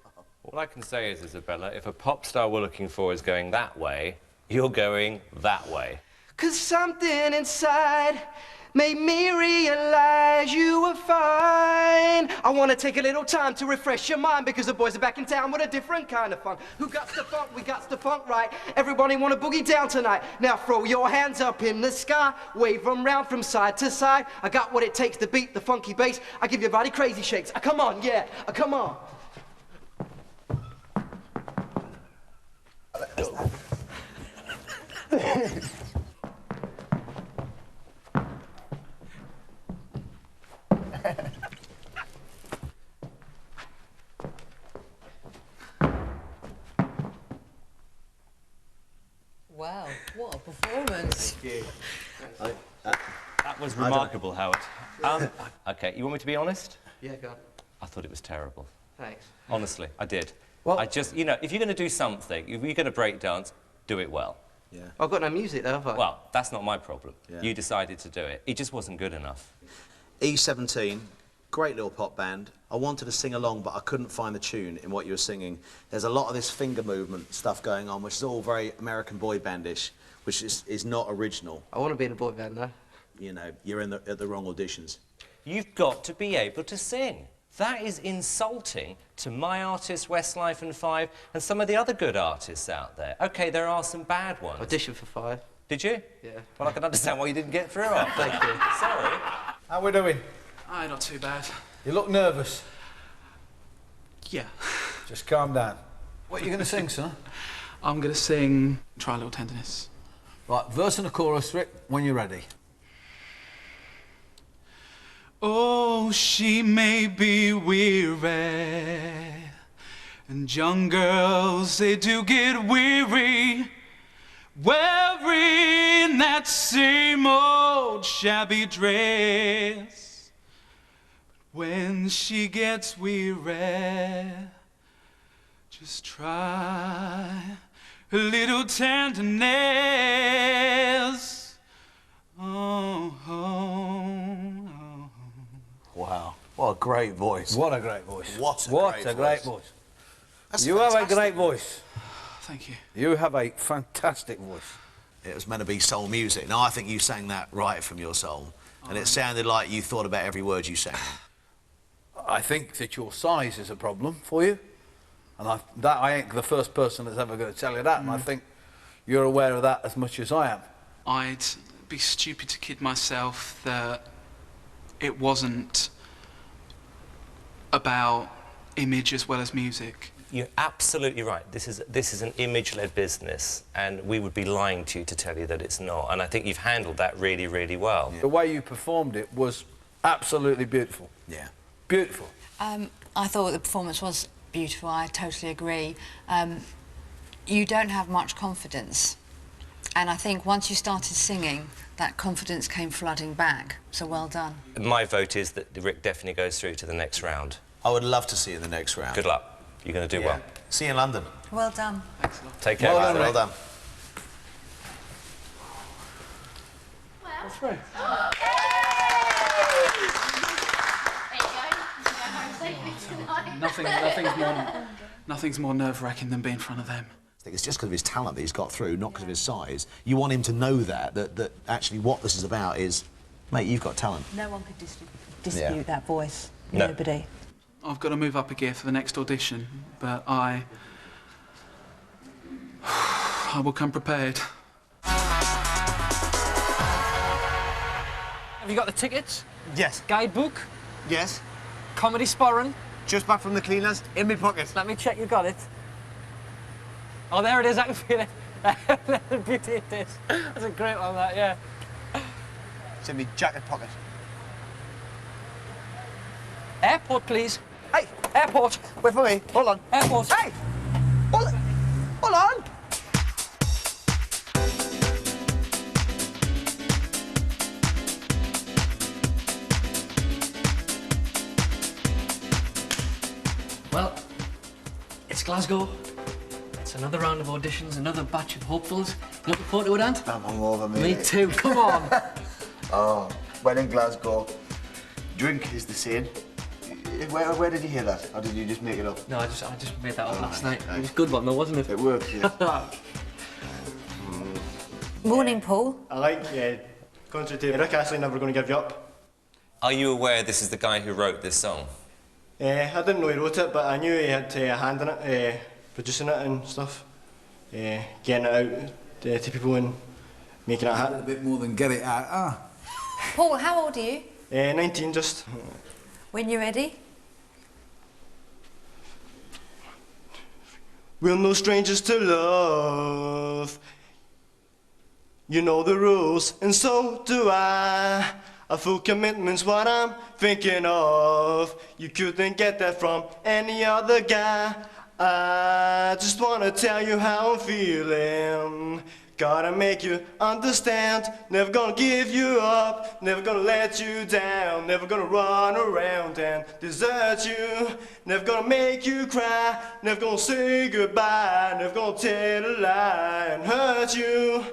All I can say is, Isabella, if a pop star we're looking for is going that way, you're going that way. 'Cause something inside made me realize you were fine. I want to take a little time to refresh your mind, because the boys are back in town with a different kind of fun. Who got the funk? We got the funk right. Everybody want to boogie down tonight. Now throw your hands up in the sky, wave them round from side to side. I got what it takes to beat the funky bass. I give your body crazy shakes. Come on, yeah, come on. Wow, what a performance. Thank you. That was remarkable, Howard. OK, you want me to be honest? Yeah, go on. I thought it was terrible. Thanks. Honestly, I did. Well, I just, you know, if you're going to do something, if you're going to break dance, do it well. Yeah. I've got no music though, have I? Well, that's not my problem. Yeah. You decided to do it. It just wasn't good enough. E17, great little pop band. I wanted to sing along, but I couldn't find the tune in what you were singing. There's a lot of this finger movement stuff going on, which is all very American boy bandish, which is not original. I want to be in a boy band though. You know, you're at the wrong auditions. You've got to be able to sing. That is insulting to my artist, Westlife and Five, and some of the other good artists out there. OK, there are some bad ones. Audition for Five. Did you? Yeah. Well, I can understand why you didn't get through it. Thank you. Sorry. How we doing? Aye, not too bad. You look nervous. Yeah. Just calm down. What are you going to sing, son? I'm going to sing Try a Little Tenderness. Right, verse and a chorus, Rick, when you're ready. Oh, she may be weary, and young girls, they do get weary, wearing that same old shabby dress. But when she gets weary, just try a little tenderness. Oh, oh, oh. Wow, what a great voice. What a great voice. What a great voice. That's You have a fantastic. great voice. Thank you. You have a fantastic voice. It was meant to be soul music. Now, I think you sang that right from your soul. And it sounded like you thought about every word you sang. I think that your size is a problem for you, and I ain't the first person that's ever going to tell you that, and I think you're aware of that as much as I am. I'd be stupid to kid myself that it wasn't about image as well as music. You're absolutely right. This is an image-led business, and we would be lying to you to tell you that it's not. And I think you've handled that really, really well. The way you performed it was absolutely beautiful. Yeah. Beautiful. I thought the performance was beautiful. I totally agree. You don't have much confidence, and I think once you started singing, that confidence came flooding back. So well done. My vote is that Rick definitely goes through to the next round. I would love to see you in the next round. Good luck. You're going to do well. See you in London. Well done. Thanks a lot. Take care. Well done. Well done. That's right. Nothing's more nerve-wracking than being in front of them. I think it's just because of his talent that he's got through, not because of his size. You want him to know that actually what this is about is, mate, you've got talent. No one could dispute that voice. No. Nobody. I've got to move up a gear for the next audition, but I will come prepared. Have you got the tickets? Yes. Guidebook? Yes. Comedy sporran? Just back from the cleaners, in my pocket. Let me check you got it. Oh, there it is, I can feel it. The beauty it is. That's a great one, that, yeah. It's in my jacket pocket. Airport, please. Hey, airport. Wait for me. Hold on. Airport. Hey! Hold on! Well, it's Glasgow. It's another round of auditions, another batch of hopefuls. You looking forward to it, Ant? I'm hungover, Me mate. too, come on. Oh, when in Glasgow, drink is the same. Where did you hear that? Or did you just make it up? No, I just made that up last night. It was a good one though, wasn't it? It worked, yeah. Morning, Paul. I like contrary to Rick Astley, Never Gonna Give You Up. Are you aware this is the guy who wrote this song? I didn't know he wrote it, but I knew he had a hand in it, producing it and stuff, getting it out to people and making it A happen. bit more than get it out. Paul, how old are you? 19 just. When you're ready. We're no strangers to love. You know the rules, and so do I. A full commitment's what I'm thinking of. You couldn't get that from any other guy. I just wanna tell you how I'm feeling. Gotta make you understand. Never gonna give you up. Never gonna let you down. Never gonna run around and desert you. Never gonna make you cry. Never gonna say goodbye. Never gonna tell a lie and hurt you.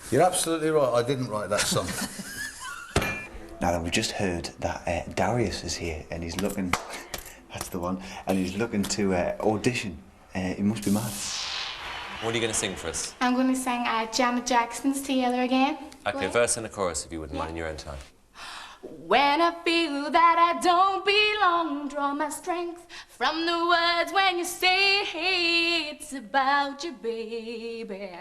You're absolutely right, I didn't write that song. Now, we've just heard that Darius is here and he's looking, that's the one, and he's looking to audition. He must be mad. What are you going to sing for us? I'm going to sing Janet Jackson's Together Again. Okay, verse and a chorus if you wouldn't mind in your own time. When I feel that I don't belong, draw my strength from the words when you say it's about you, baby.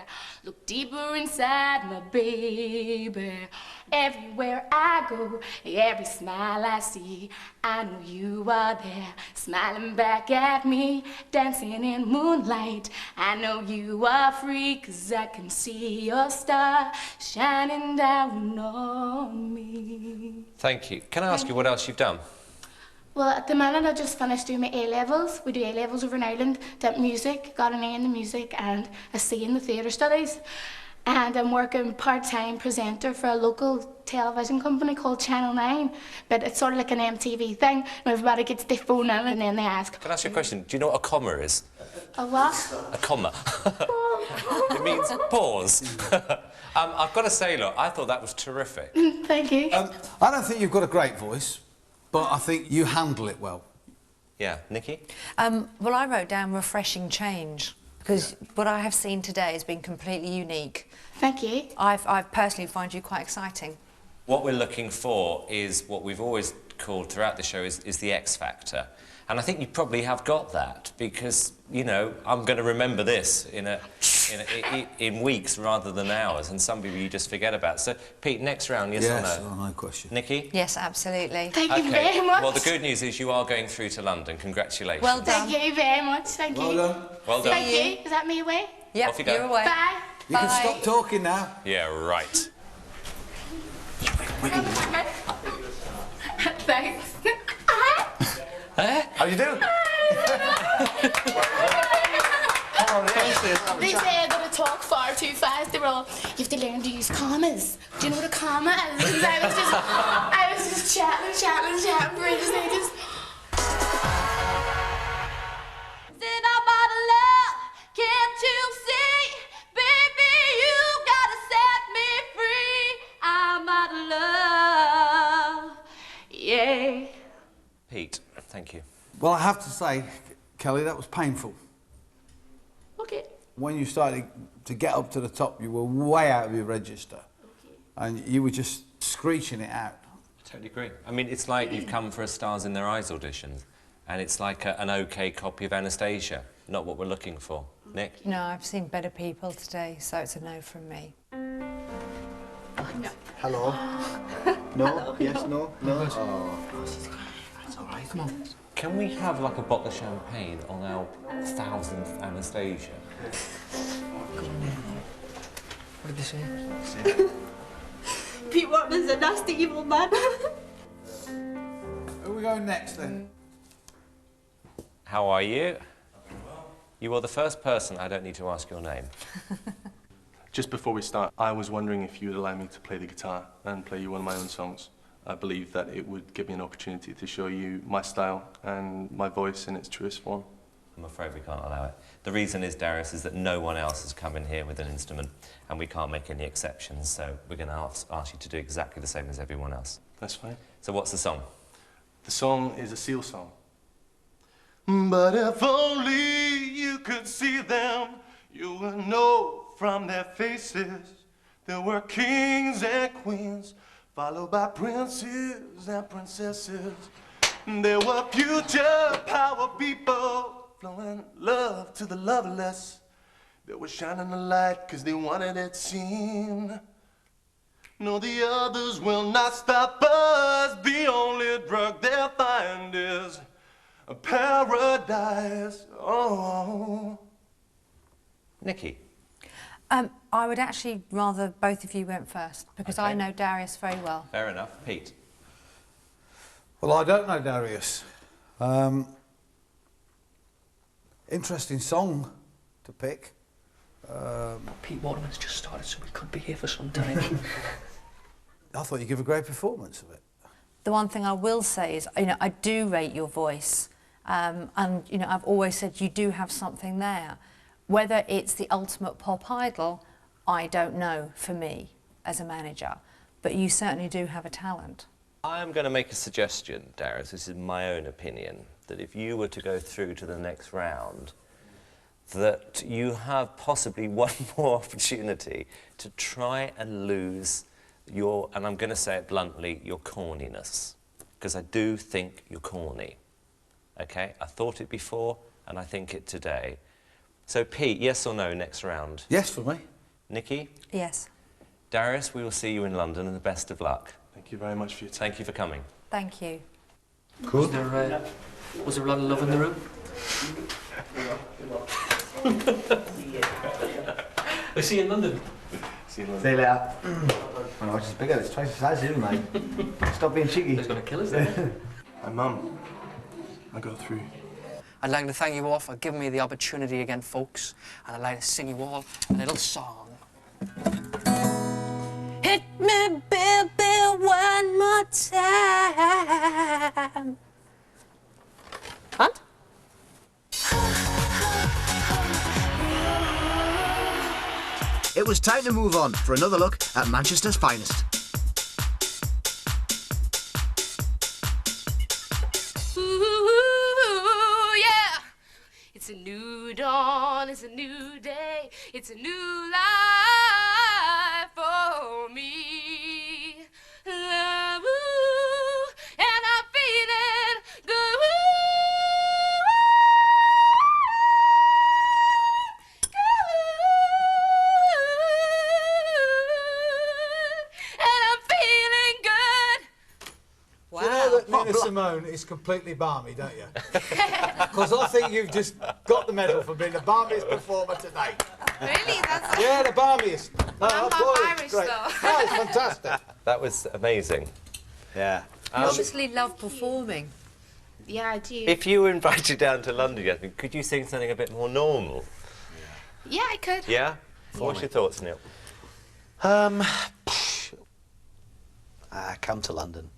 Look deeper inside my baby. Everywhere I go, every smile I see, I know you are there, smiling back at me, dancing in moonlight. I know you are free, 'cause I can see your star shining down on me. Thank you. Can I ask you what else you've done? Well, at the minute, I just finished doing my A-levels. We do A-levels over in Ireland. Did music, got an A in the music, and a C in the theatre studies. And I'm working part-time presenter for a local television company called Channel 9. But it's sort of like an MTV thing. Everybody gets their phone in and then they ask, Can I ask you a question? Do you know what a comma is? a what? A comma. It means pause. I've got to say, look, I thought that was terrific. Thank you. I don't think you've got a great voice, but I think you handle it well. Yeah, Nikki? Well, I wrote down refreshing change, because what I have seen today has been completely unique. Thank you. I personally find you quite exciting. What we're looking for is what we've always called throughout the show is the X Factor. And I think you probably have got that because, you know, I'm going to remember this in weeks rather than hours, and some people you just forget about. So, Pete, next round, yes or no? No question. Nikki? Yes, absolutely. Thank you very much. Well, the good news is you are going through to London. Congratulations. Well done. Thank you very much. Thank you. Well done. Well done. Thank you. Is that me away? Yep, Off you go. you're away. Bye. You can stop talking now. Yeah, right. Thanks. How you doing? They say I gotta talk far too fast. They were all, you have to learn to use commas. Do you know what a comma is? Because I was just chatting for ages and ages. Then I'm out of love, can't you see? Baby, you gotta set me free. I'm out of love, yeah. Pete, thank you. Well, I have to say, Kelly, that was painful. Okay. When you started to get up to the top, you were way out of your register. Okay. And you were just screeching it out. I totally agree. I mean, it's like you've come for a Stars in Their Eyes audition, and it's like an OK copy of Anastasia, not what we're looking for. Nick? No, I've seen better people today, so it's a no from me. No. Hello? No? Hello. Yes, no? No? Oh, she's crying. That's all right. Come on. Can we have like a bottle of champagne on our 1000th Anastasia? What did they say? Pete Waterman's a nasty evil man. Who are we going next then? How are you? You are the first person I don't need to ask your name. Just before we start, I was wondering if you would allow me to play the guitar and play you one of my own songs. I believe that it would give me an opportunity to show you my style and my voice in its truest form. I'm afraid we can't allow it. The reason is, Darius, is that no one else has come in here with an instrument and we can't make any exceptions, so we're going to ask you to do exactly the same as everyone else. That's fine. So what's the song? The song is a Seal song. But if only you could see them, you would know from their faces there were kings and queens, followed by princes and princesses. There were future power people flowing love to the loveless. They were shining a light because they wanted it seen. No, the others will not stop us. The only drug they'll find is a paradise. Oh. Nikki? I would actually rather both of you went first, because Okay. I know Darius very well. Fair enough. Pete? Well, I don't know Darius. Interesting song to pick. Pete Waterman's just started, so we could be here for some time. I thought you gave a great performance of it. The one thing I will say is, you know, I do rate your voice, and you know, I've always said you do have something there. Whether it's the ultimate pop idol, I don't know for me as a manager, but you certainly do have a talent. I'm going to make a suggestion, Darius, this is my own opinion, that if you were to go through to the next round, that you have possibly one more opportunity to try and lose your, and I'm going to say it bluntly, your corniness. Because I do think you're corny. Okay? I thought it before, and I think it today. So, Pete, yes or no next round? Yes, for me. Nikki? Yes. Darius, we will see you in London, and the best of luck. Thank you very much for your time. Thank you for coming. Thank you. Was there a lot of love in the room? I'll see you in London. See you in London. See you later. My watch is bigger, it's twice the size of you, mate. Stop being cheeky. He's going to kill us there. Hi, Mum. I got through. I'd like to thank you all for giving me the opportunity again, folks. And I'd like to sing you all a little song. Hit me, baby, one more time. Hunt? It was time to move on for another look at Manchester's finest. Ooh, yeah. It's a new dawn, it's a new day, it's a new life for me. Ooh, and I feel Simone is completely balmy, don't you? Because I think you've just got the medal for being the balmiest performer today. Really? That's Yeah, the balmiest. I'm half Irish, great. though. That was fantastic. That was amazing. Yeah. You obviously love performing. Yeah, I do. If you were invited down to London, Jasmine, could you sing something a bit more normal? Yeah, I could. Yeah? What's your thoughts, Neil? Come to London.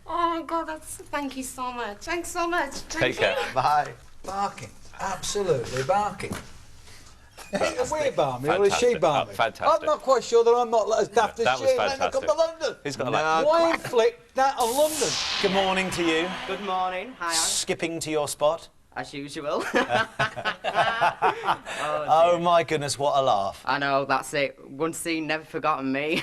Oh my God, thank you so much. Thanks so much. Take care. Bye. Barking. Absolutely barking. Are we balmy or is she Fantastic. balmy? Fantastic. I'm not quite sure that I'm not as daft as That she was is when I come fantastic. to London. Who's got a No. Wine flick that of London. Good morning to you. Good morning. Hi. Skipping to your spot. As usual. Oh my goodness, what a laugh. I know, that's it. One scene, never forgotten me.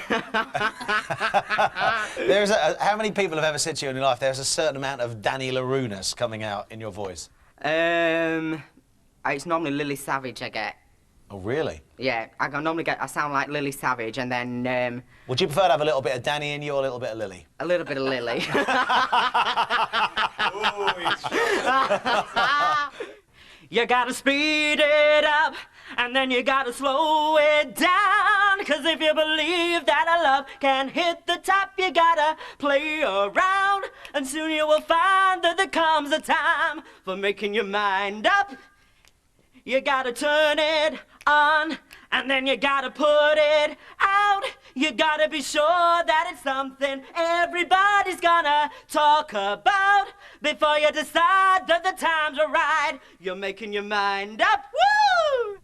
There's how many people have ever said to you in your life there's a certain amount of Danny LaRunas coming out in your voice? It's normally Lily Savage I get. Oh, really? Yeah, I sound like Lily Savage and then... Would you prefer to have a little bit of Danny in you or a little bit of Lily? A little bit of Lily. You gotta speed it up, and then you gotta slow it down. Cause if you believe that a love can hit the top, you gotta play around. And soon you will find that there comes a time for making your mind up. You gotta turn it on, and then you gotta put it out. You gotta be sure that it's something everybody's gonna talk about before you decide that the times are right. You're making your mind up. Woo!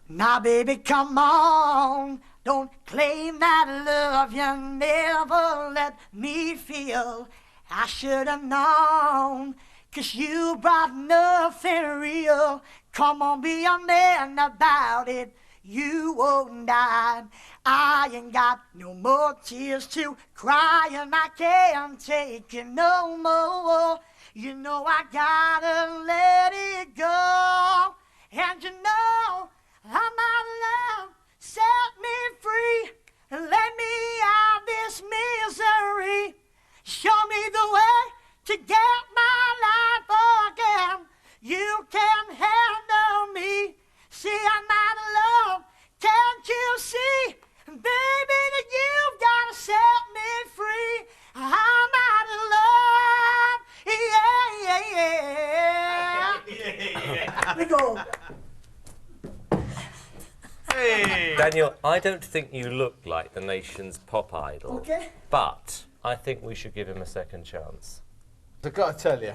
Now, baby, come on. Don't claim that love you never let me feel. I should have known. 'Cause you brought nothing real. Come on, be a man about it. You won't die. I ain't got no more tears to cry, and I can't take it no more. You know I gotta let it go. And you know I'm out of love. Set me free and let me out this misery. Show me the way to get my life again. You can handle me. See, I'm out of love. Can't you see, baby, that you've got to set me free? I'm out of love. Yeah. We go. Hey. Daniel, I don't think you look like the nation's pop idol. Okay. But I think we should give him a second chance. I've got to tell you,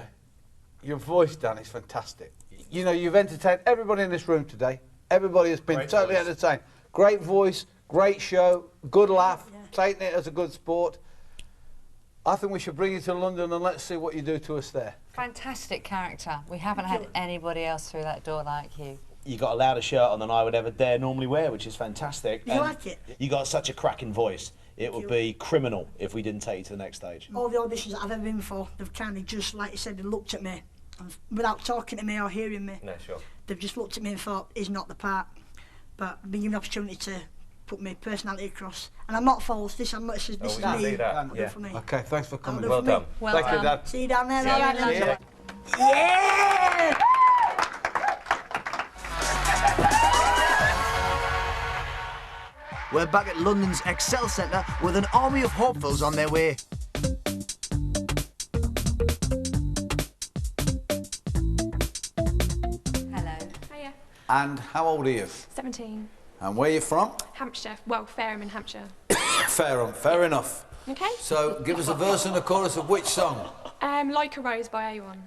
your voice, Dan, is fantastic. You know, you've entertained everybody in this room today. Everybody has been totally entertained. Great voice, great show, good laugh, taking it as a good sport. I think we should bring you to London and let's see what you do to us there. Fantastic character. We haven't had anybody else through that door like you. You got a louder shirt on than I would ever dare normally wear, which is fantastic. You like it? You got such a cracking voice. It would be criminal if we didn't take you to the next stage. All the auditions that I've ever been for, they've kind of just, like you said, they looked at me, and without talking to me or hearing me. No, sure. They've just looked at me and thought, he's not the part. But I've been given an opportunity to put my personality across. And I'm not false, this is me. I'll do it for me. Okay, thanks for coming. Well done. Thank you, Dad. See you down there. See all you. right, See then. you. Yeah! We're back at London's Excel Centre with an army of hopefuls on their way. Hello. Hiya. And how old are you? 17. And where are you from? Hampshire. Well, Fareham in Hampshire. Fair enough. Okay. So, give us a verse and a chorus of which song? Like a Rose by A1.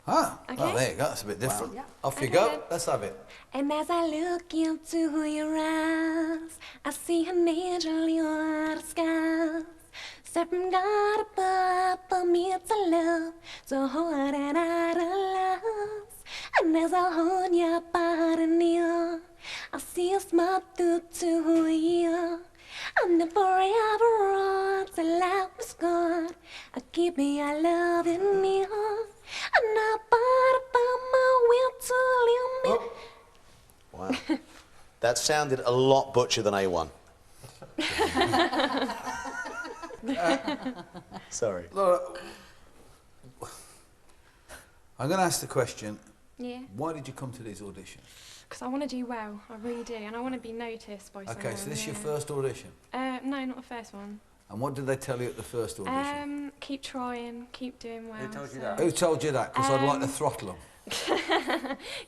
Ah, Okay. well, there you go. That's a bit different. Wow. Off you Okay, go. then. Let's have it. And as I look into your eyes, I see an angel you're disguise. Sent from God above for me to love, so hard and out of love. And as I hold your body near, I see a smile through to you. I'm the forever on till life is gone. I keep me I love in me. I'm not but about my will to leave me. Wow. That sounded a lot butcher than A1. Sorry. Laura, I'm going to ask the question. Yeah. Why did you come to these auditions? Because I want to do well, I really do, and I want to be noticed by someone. Okay, so this is your first audition? No, not the first one. And what did they tell you at the first audition? Keep trying, keep doing well. Who told you that? Who told you that? Because I'd like to throttle them.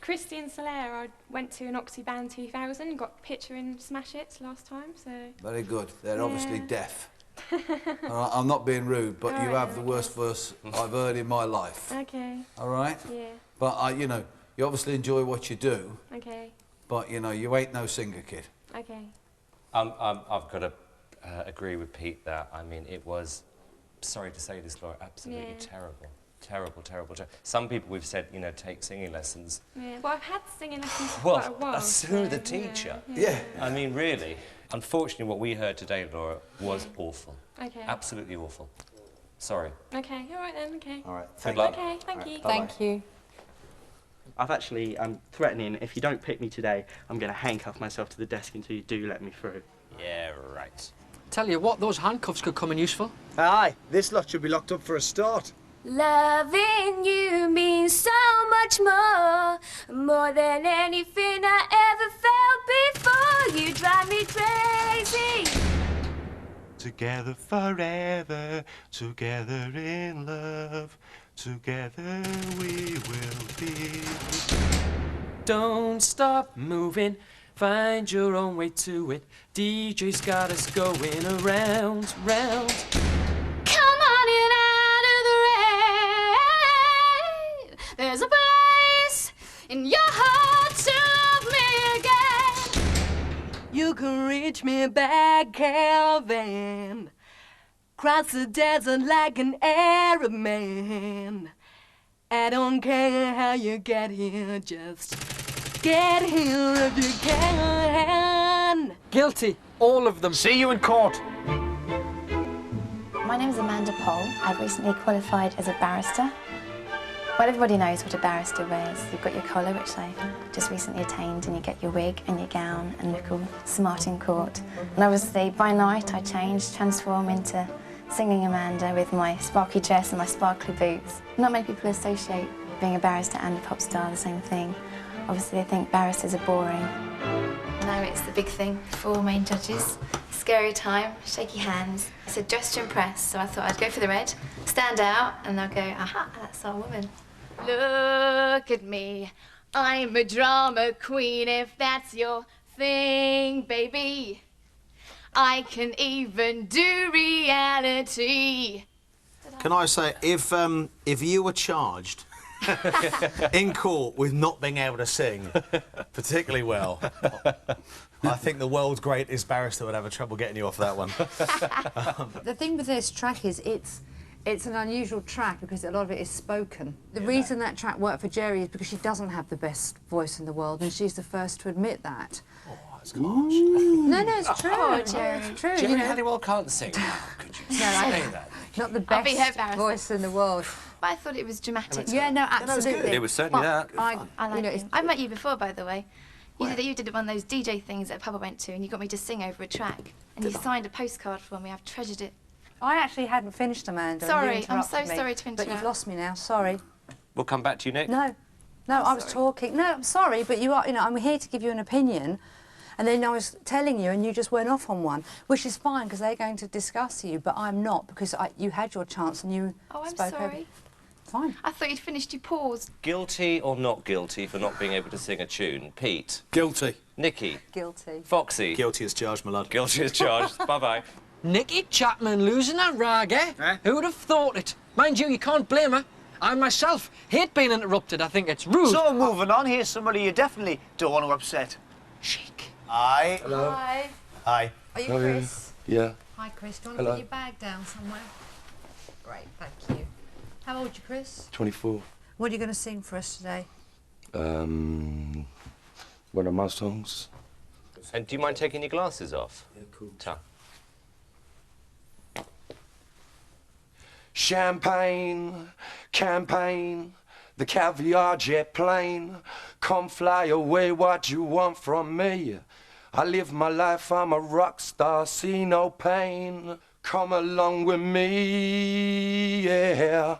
Christian Soler, I went to an Oxy Band 2000 and got a picture in Smash Hits last time, so... Very good. They're obviously deaf. All right, I'm not being rude, but you have the worst verse I've heard in my life. Okay. All right? Yeah. But, you know, you obviously enjoy what you do. Okay. But, you know, you ain't no singer, kid. Okay. I've got to agree with Pete there. I mean, it was, sorry to say this, Laura, absolutely terrible. Terrible. Some people we've said, you know, take singing lessons. Yeah. Well, I've had singing lessons for Well, quite a while. so the teacher. Yeah. I mean, really. Unfortunately, what we heard today, Laura, was awful. Okay. Absolutely awful. Sorry. Okay, all right then, okay. All right, Good luck. Okay, thank you. Thank you. I've actually, I'm threatening, if you don't pick me today, I'm going to handcuff myself to the desk until you do let me through. Yeah, right. Tell you what, those handcuffs could come in useful. Aye, this lot should be locked up for a start. Loving you means so much more than anything I ever felt before. You drive me crazy. Together forever, together in love, together we will be. Don't stop moving, find your own way to it. DJ's got us going around, round. Come on in out of the rain. There's a place in your heart to love me again. You can reach me back, Calvin. Cross the desert like an Arab man. I don't care how you get here, just get here if you can. Guilty, all of them. See you in court. My name is Amanda Poll. I've recently qualified as a barrister. Well, everybody knows what a barrister wears. You've got your collar, which I just recently attained, and you get your wig and your gown and look all smart in court. And obviously, by night, I transform into singing Amanda with my sparkly dress and my sparkly boots. Not many people associate being a barrister and a pop star the same thing. Obviously, they think barristers are boring. Now it's the big thing, 4 main judges. Scary time, shaky hands. I said dress to impress, so I thought I'd go for the red, stand out, and they'll go, aha, that's our woman. Look at me, I'm a drama queen if that's your thing, baby. I can even do reality. Can I say, if you were charged in court with not being able to sing particularly well, I think the world's greatest barrister would have trouble getting you off that one. The thing with this track is it's an unusual track because a lot of it is spoken. The reason that track worked for Jerry is because she doesn't have the best voice in the world, and she's the first to admit that. Oh, that's harsh. No, it's true. Oh, Jerry. It's true. Jerry you know. Halliwell can't sing. Could you say that? Not the I'll be her best barrister. voice in the world. But I thought it was dramatic. Yeah, no, absolutely. It was certainly that. I like it. I've met you before, by the way. You did one of those DJ things at a pub I went to, and you got me to sing over a track. And you signed a postcard for me. I've treasured it. I actually hadn't finished, Amanda. Sorry, You I'm so interrupted me, sorry to But interrupt. you've lost me now. Sorry. We'll come back to you, Nick. No, I was talking. No, I'm sorry, but you are. You know, I'm here to give you an opinion, and then I was telling you, and you just went off on one, which is fine because they're going to discuss you, but I'm not because you had your chance and you Oh, I'm spoke over. sorry. Fine. I thought you'd finished. You paused. Guilty or not guilty for not being able to sing a tune? Pete? Guilty. Nikki? Guilty. Foxy? Guilty as charged, my lad. Guilty as charged. Bye-bye. Nicky Chapman losing that rag, eh? Who'd have thought it? Mind you can't blame her. I myself hate being interrupted. I think it's rude. So, moving on, here's somebody you definitely don't want to upset. Chic. Aye. Hello. Hi. Aye. Are you Chris? Yeah. Hi, Chris. Do you want to Hello. put your bag down somewhere? Great, thank you. How old are you, Chris? 24. What are you going to sing for us today? One of my songs. And do you mind taking your glasses off? Yeah, cool. Ta. Champagne, campaign, the caviar jet plane. Come fly away, what you want from me? I live my life, I'm a rock star, see no pain. Come along with me, yeah.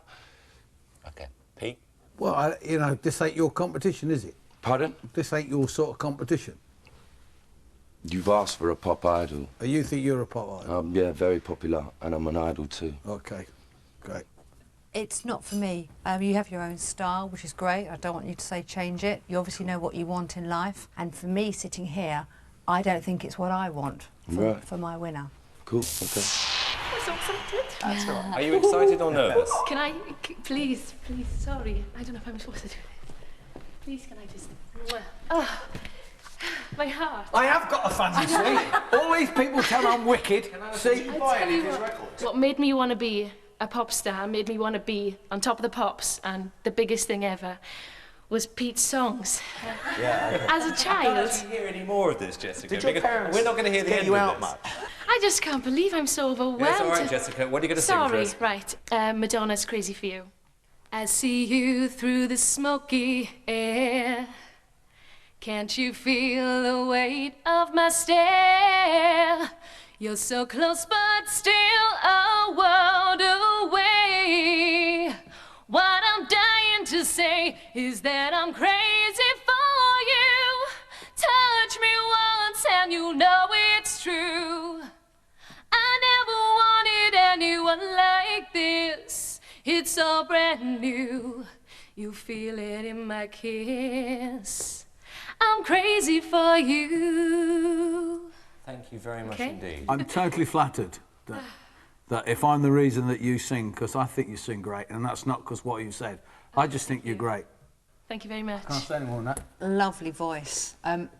Okay, Pete? Well, you know, this ain't your competition, is it? Pardon? This ain't your sort of competition. You've asked for a pop idol. You think you're a pop idol? Yeah, very popular, and I'm an idol too. Okay, great. It's not for me. You have your own style, which is great. I don't want you to say change it. You obviously know what you want in life. And for me, sitting here, I don't think it's what I want for my winner. Cool, okay. I'm so excited. That's all right. Are you excited or nervous? Can I, please, sorry. I don't know if I'm supposed to do this. Please, can I just... Oh, my heart. I have got a fancy see. All these people tell I'm wicked. See? I tell you what made me want to be a pop star, made me want to be on top of the pops, and the biggest thing ever was Pete's songs. Yeah. Okay. As a child. I don't hear any more of this, Jessica. Did your parents we're not going to hear the get end you of out this. much? I just can't believe I'm so overwhelmed. Yeah, it's all right, Jessica. What are you going to sing for us? Sorry, right. Madonna's Crazy for You. I see you through the smoky air. Can't you feel the weight of my stare? You're so close but still a world away. What I'm dying to say is that I'm crazy for you. Touch me once and you'll know it's true. I never wanted anyone like this. It's all brand new. You feel it in my kiss. I'm crazy for you. Thank you very much indeed. I'm totally flattered that if I'm the reason that you sing, because I think you sing great, and that's not because what you said. I just think you're great. Thank you very much. Can't say any more than that. Lovely voice,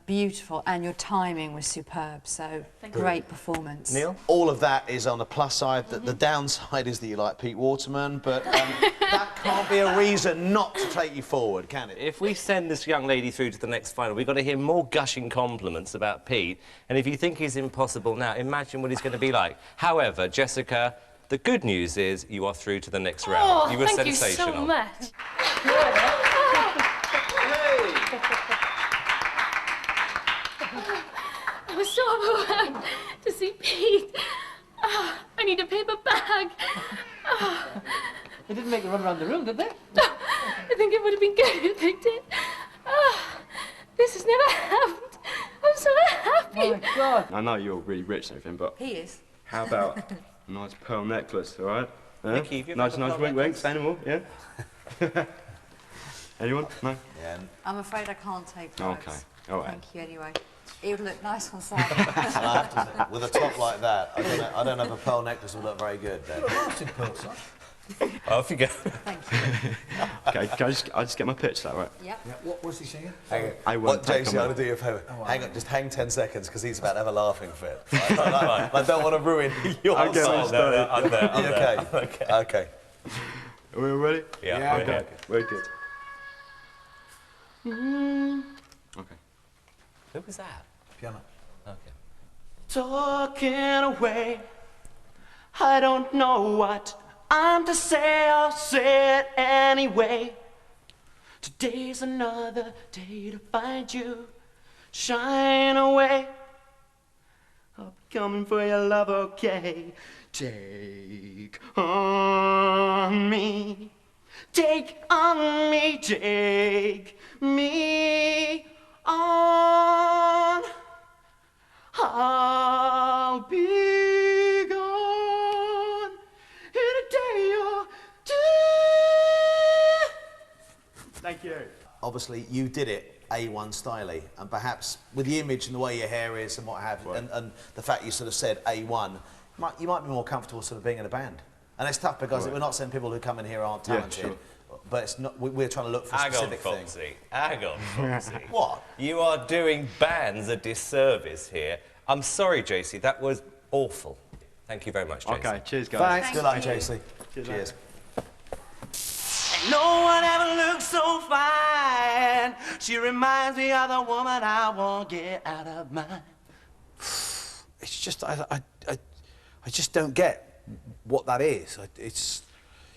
beautiful, and your timing was superb, so great performance. Neil? All of that is on the plus side. The downside is that you like Pete Waterman, but that can't be a reason not to take you forward, can it? If we send this young lady through to the next final, we've got to hear more gushing compliments about Pete. And if you think he's impossible now, imagine what he's going to be like. However, Jessica, the good news is you are through to the next round. Oh, You were thank sensational. you so much. I was so overwhelmed to see Pete. Oh, I need a paper bag. Oh. They didn't make a run around the room, did they? I think it would have been good if they did. Oh, this has never happened. I'm so happy. Oh, my God. I know you're really rich and everything, but... He is. How about a nice pearl necklace, all right? Nicky, have you nice, got a nice pearl wink, wink, necklace? say no more, yeah? Anyone? No? Yeah. I'm afraid I can't take those. Okay, all right. Thank you anyway. It would look nice on side. And I have to say, with a top like that, I don't know if a pearl necklace would look very good then. Off you go. Thank you. Okay, can I just get my pitch, that right? Yep. What was he singing? Hang on. I won't What, take James, them I'm going out. to do you a favour. Hang on, just hang 10 seconds, because he's about to have a laughing fit. I don't want to ruin your Okay, song. let's start it. I'm there. I'm there. Okay. Okay. Are we all ready? Yeah, okay. okay. Very good. Okay. Who was that? Piano. Okay. Talking away, I don't know what I'm to say, I'll say it anyway. Today's another day to find you, shine away. I'll be coming for your love, okay? Take on me, take on me, take me on. I'll be gone in a day or two. Thank you. Obviously, you did it A1 styly, and perhaps with the image and the way your hair is and what have you, and the fact you sort of said A1, you might be more comfortable sort of being in a band. And it's tough because we're not saying people who come in here aren't talented. Sure. But it's not, we're trying to look for a specific thing. Hang on, Foxy. What? You are doing bands a disservice here. I'm sorry, JC, that was awful. Thank you very much, JC. Okay, cheers, guys. Thanks. Good luck, JC. Cheers. And no one ever looks so fine. She reminds me of the woman I won't get out of mind. It's just I just don't get what that is. It's,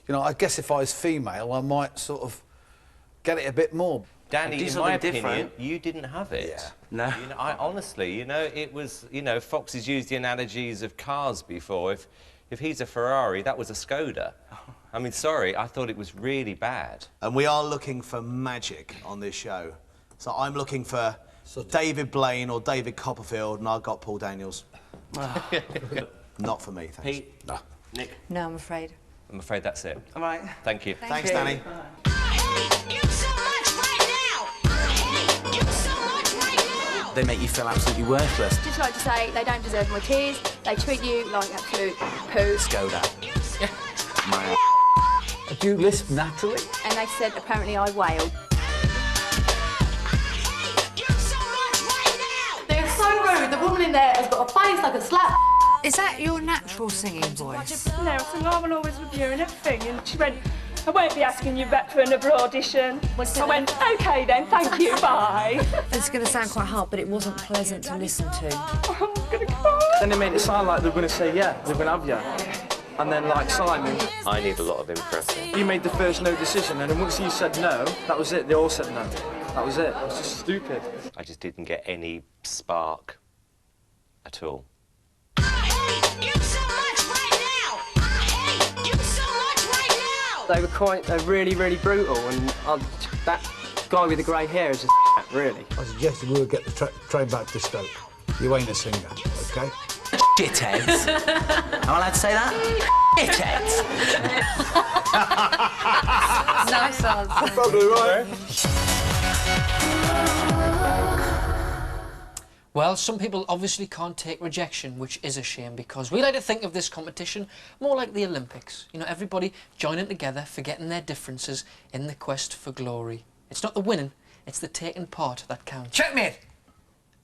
you know, I guess if I was female, I might sort of get it a bit more. Danny, in my opinion, you didn't have it. Yeah. No. You know, honestly, you know, it was, you know, Fox has used the analogies of cars before. If he's a Ferrari, that was a Skoda. I mean, sorry, I thought it was really bad. And we are looking for magic on this show. So I'm looking for David Blaine or David Copperfield, and I've got Paul Daniels. Not for me, thanks. Pete? No. Nick? No, I'm afraid. I'm afraid that's it. All right. Thank you. Thanks, Danny. They make you feel absolutely worthless. Just like to say, they don't deserve my tears. They treat you like absolute poo. Skoda. Do you lisp naturally? And they said apparently I wailed. They're so rude. The woman in there has got a face like a slap. Is that your natural singing voice? No, I think I will always with you and everything. And she went, I won't be asking you back for another audition. I went, OK then, thank you, bye. It's going to sound quite hard, but it wasn't pleasant to listen to. I'm going to cry. Then it made it sound like they were going to say, yeah, they're going to have you. And then, like Simon, I need a lot of impressing. you made the first no decision, and then once you said no, that was it. They all said no. That was it. It was just stupid. I just didn't get any spark at all. They were really, really brutal, and that guy with the grey hair is a really. I suggested we would get the train back to Stoke. You ain't a singer, OK? Shitheads. Am I allowed to say that? Shitheads. Nice answer. Probably right. Well, some people obviously can't take rejection, which is a shame, because we like to think of this competition more like the Olympics. You know, everybody joining together, forgetting their differences in the quest for glory. It's not the winning, it's the taking part that counts. Checkmate!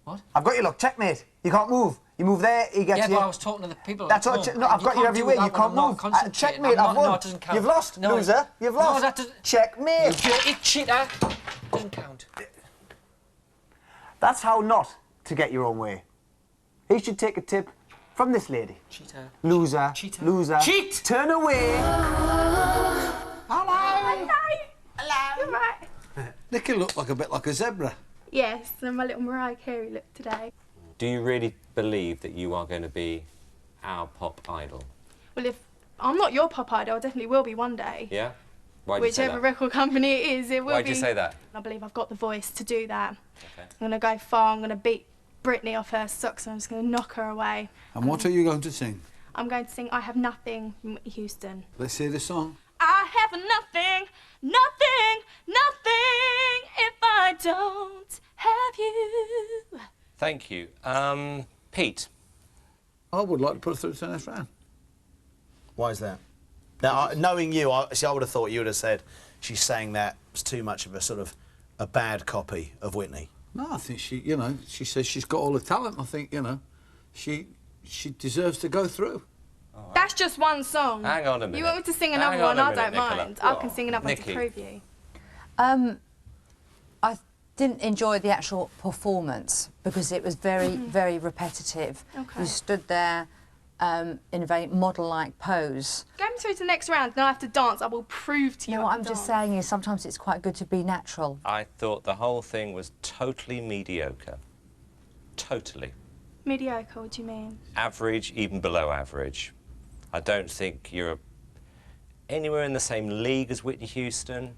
What? I've got you, look, checkmate. You can't move. You move there, he gets you. Yeah, but I was talking to the people. That's what. No, I've got you everywhere. You can't move. Checkmate, I've won. No, it doesn't count. You've lost, No, loser. You've lost. No, that doesn't... Checkmate. You cheater. Doesn't count. That's how not to get your own way. He should take a tip from this lady. Cheater. Loser. Cheater. Loser. Cheat! Turn away. Hello. Hello. You're right. Nicky looked like a bit like a zebra. Yes, and my little Mariah Carey look today. Do you really believe that you are going to be our pop idol? Well, if I'm not your pop idol, I definitely will be one day. Yeah? Why'd you say Whichever that? record company it is, it will Why'd be. you say that? I believe I've got the voice to do that. Okay. I'm going to go far, I'm going to beat Britney off her socks, and I'm just going to knock her away. And what are you going to sing? I'm going to sing I Have Nothing from Whitney Houston. Let's hear the song. I have nothing, nothing, nothing if I don't have you. Thank you. Pete. I would like to put her through to the next round. Why is that? Now, knowing you, I would have thought you would have said she's saying that was too much of a sort of a bad copy of Whitney. No, I think she, you know, she says she's got all the talent. I think, you know, she deserves to go through. That's just one song. Hang on a minute. You want me to sing Hang another on one? a I minute, don't Nicola. mind. I can sing another one to Nikki. prove you. I didn't enjoy the actual performance because it was very, very repetitive. Okay. You stood there in a very model-like pose. Go me through to the next round, then I have to dance. I will prove to you. No, what I'm just saying is sometimes it's quite good to be natural. I thought the whole thing was totally mediocre. Totally. Mediocre, what do you mean? Average, even below average. I don't think you're anywhere in the same league as Whitney Houston.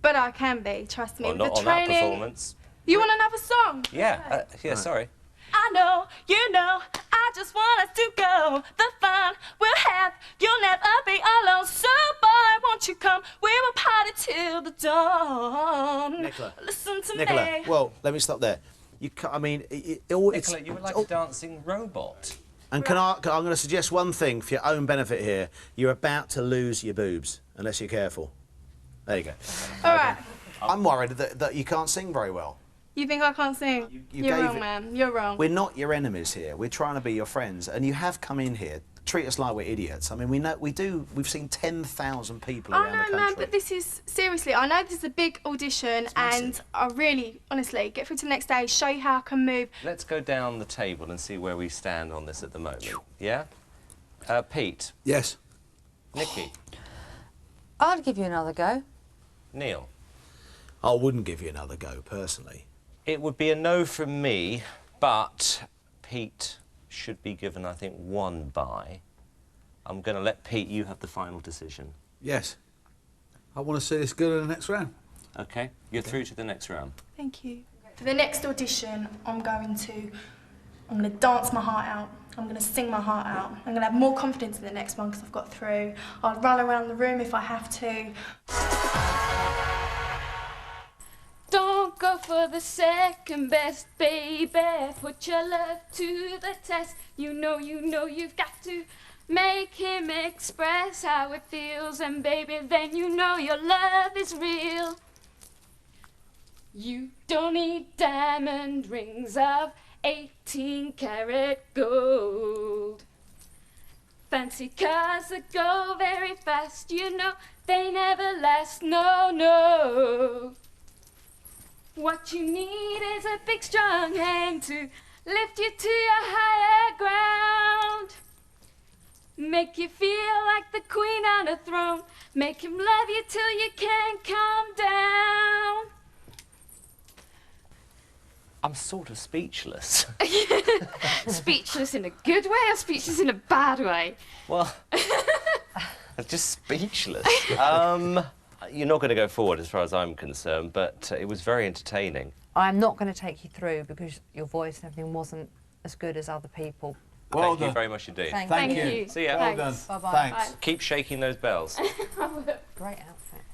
But I can be, trust me. Well, With not the on that training. performance. You want another song? Yeah, yeah, sorry. I know, you know, I just want us to go. The fun we'll have, you'll never be alone. So boy, won't you come? We will party till the dawn. Nicola. Listen to Nicola, me. well, let me stop there. You can't, I mean, Nicola, you were like a dancing robot. And I'm going to suggest one thing for your own benefit here. You're about to lose your boobs, unless you're careful. There you go. All right. I'm worried that you can't sing very well. You think I can't sing? you You're gave wrong, it- man. You're wrong. We're not your enemies here. We're trying to be your friends, and you have come in here. Treat us like we're idiots. I mean, we've seen 10,000 people I around the know, country. man, but this is seriously. I know this is a big audition, and I really, honestly, get through to the next day, show you how I can move. Let's go down the table and see where we stand on this at the moment. Yeah? Pete. Yes. Nikki. I'd give you another go. Neil. I wouldn't give you another go, personally. It would be a no from me, but Pete should be given, I think, 1 bye. I'm going to let Pete, you have the final decision. Yes. I want to see this girl in the next round. OK, you're through to the next round. Thank you. For the next audition, I'm going to dance my heart out. I'm going to sing my heart out. I'm going to have more confidence in the next one because I've got through. I'll run around the room if I have to. Don't go for the second best, baby. Put your love to the test. You know you've got to make him express how it feels. And baby, then you know your love is real. You don't need diamond rings of 18-karat gold. Fancy cars that go very fast, you know they never last, no, no. What you need is a big strong hand to lift you to your higher ground. Make you feel like the queen on a throne. Make him love you till you can't calm down. I'm sort of speechless. Speechless in a good way or speechless in a bad way? Well, I'm just speechless. You're not going to go forward as far as I'm concerned, but it was very entertaining. I'm not going to take you through because your voice and everything wasn't as good as other people. Thank you very much indeed. Thank you. See ya. Well done. Bye-bye. Thanks. Keep shaking those bells. Great outfit.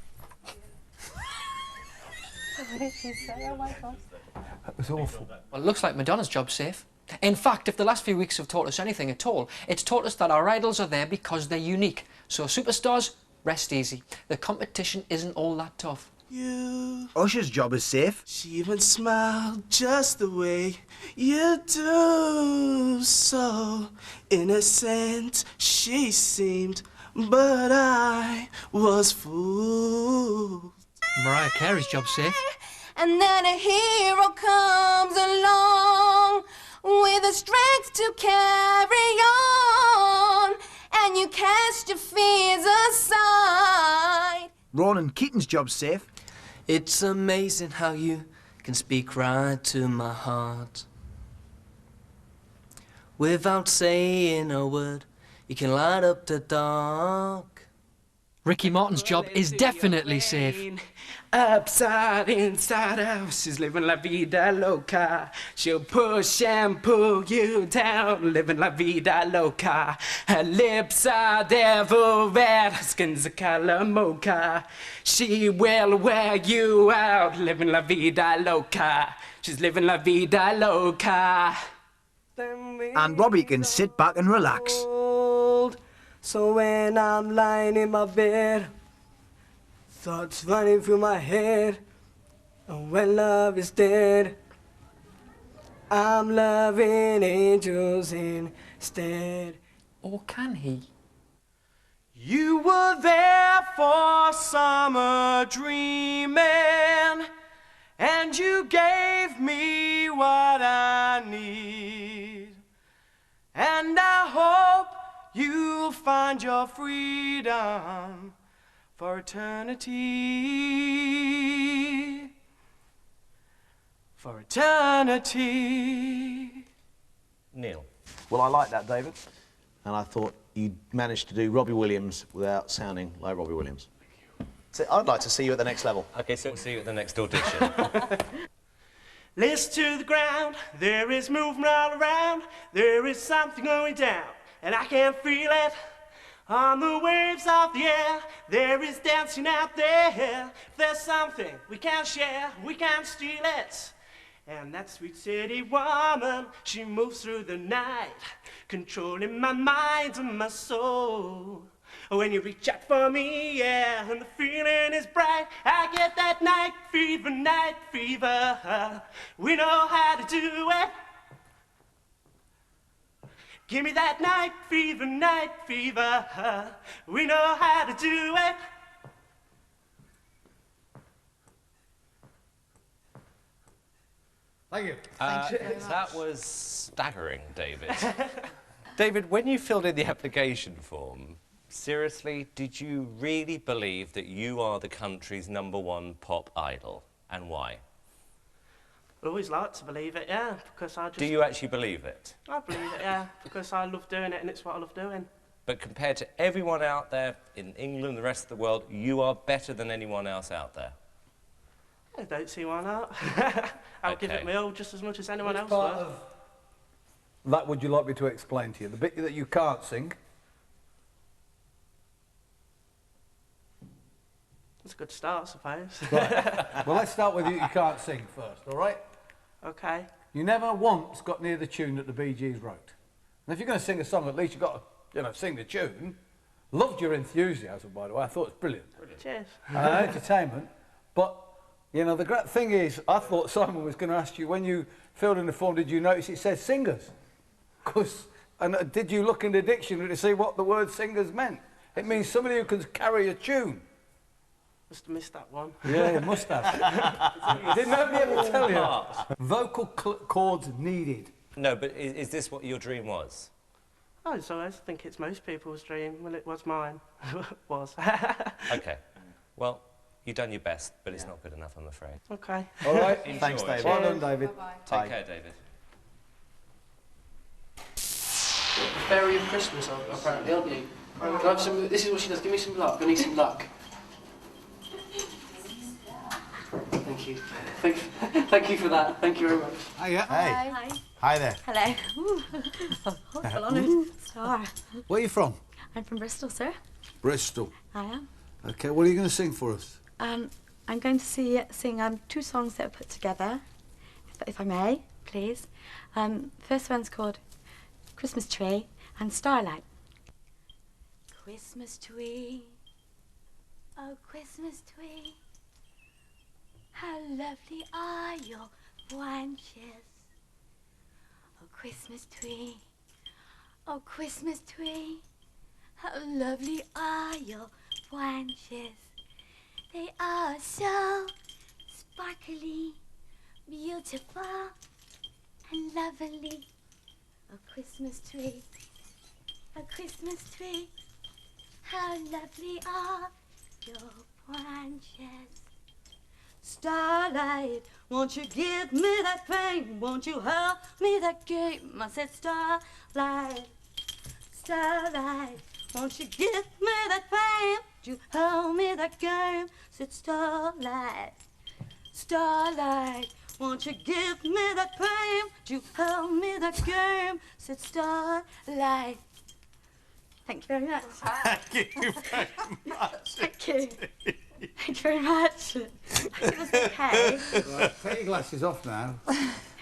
What did she say? Oh my God. That was awful. Well, it looks like Madonna's job's safe. In fact, if the last few weeks have taught us anything at all, it's taught us that our idols are there because they're unique. So superstars, rest easy. The competition isn't all that tough. Usher's job is safe. She even smiled just the way you do. So innocent she seemed, but I was fooled. Mariah Carey's job's safe. And then a hero comes along with the strength to carry on, and you cast your fears aside. Ronan Keaton's job's safe. It's amazing how you can speak right to my heart. Without saying a word, you can light up the dark. Ricky Martin's job is definitely safe. Upside, inside out, she's living la vida loca. She'll push and pull you down, living la vida loca. Her lips are devil red, her skin's a color mocha. She will wear you out, living la vida loca. She's living la vida loca. And Robbie can sit back and relax. So when I'm lying in my bed, thoughts running through my head, and when love is dead, I'm loving angels instead. Or can he? You were there for summer dreaming, and you gave me what I need, and I hope you'll find your freedom for eternity. For eternity. Neil. Well, I like that, David. And I thought you managed to do Robbie Williams without sounding like Robbie Williams. So I'd like to see you at the next level. OK, so we'll see you at the next audition. Listen to the ground, there is movement all around, there is something going down, and I can feel it on the waves of the air. There is dancing out there. There's something we can't share, we can't steal it. And that sweet city woman, she moves through the night, controlling my mind and my soul. When you reach out for me, yeah, and the feeling is bright, I get that night fever, night fever. We know how to do it. Give me that night fever, night fever. We know how to do it. Thank you. Thank you very much. That was staggering, David. David, when you filled in the application form, seriously, did you really believe that you are the country's #1 pop idol? And why? I always like to believe it, yeah, because I just... Do you actually believe it? I believe it, yeah, because I love doing it and it's what I love doing. But compared to everyone out there in England, the rest of the world, you are better than anyone else out there. I don't see why not. I'll give it my all just as much as anyone else part will. of that would you like me to explain to you? The bit that you can't sing? It's a good start, I suppose. Right. Well, let's start with you can't sing first, all right? OK. You never once got near the tune that the Bee Gees wrote. And if you're going to sing a song, at least you've got to, you know, sing the tune. Loved your enthusiasm, by the way. I thought it was brilliant. Cheers. Entertainment. But, you know, the great thing is, I thought Simon was going to ask you, when you filled in the form, did you notice it says singers? And did you look in the dictionary to see what the word singers meant? It means somebody who can carry a tune. Must have missed that one. Yeah, you must have. Didn't nobody ever tell you? Vocal chords needed. No, but is this what your dream was? Oh, so I think it's most people's dream. Well, it was mine. was. OK. Well, you've done your best, but it's not good enough, I'm afraid. OK. All right. Thanks, David. Well done, David. Bye-bye. Take care, David. Fairy of Christmas, apparently, aren't you? Can I have some, this is what she does. Give me some luck. I need some luck. Thank you. Thank you for that. Thank you very much. Hiya. Hey. Hi. Hi there. Hello. Ooh. Well honoured. Star. Where are you from? I'm from Bristol, sir. Bristol. I am. OK, what are you going to sing for us? I'm going to sing 2 songs that are put together, if I may, please. First one's called Christmas Tree and Starlight. Christmas tree, oh Christmas tree, how lovely are your branches. Oh Christmas tree, oh Christmas tree, how lovely are your branches. They are so sparkly, beautiful and lovely. A Christmas tree, how lovely are your branches. Starlight, won't you give me that fame? Won't you help me that game? I said starlight, starlight, won't you give me that fame? Won't you help me that game? I said starlight, starlight, won't you give me that fame? Won't you help me that game? Said starlight. Thank you very much. Thank you very much. Thank you. Thank you very much. I think it was okay. Right, take your glasses off now.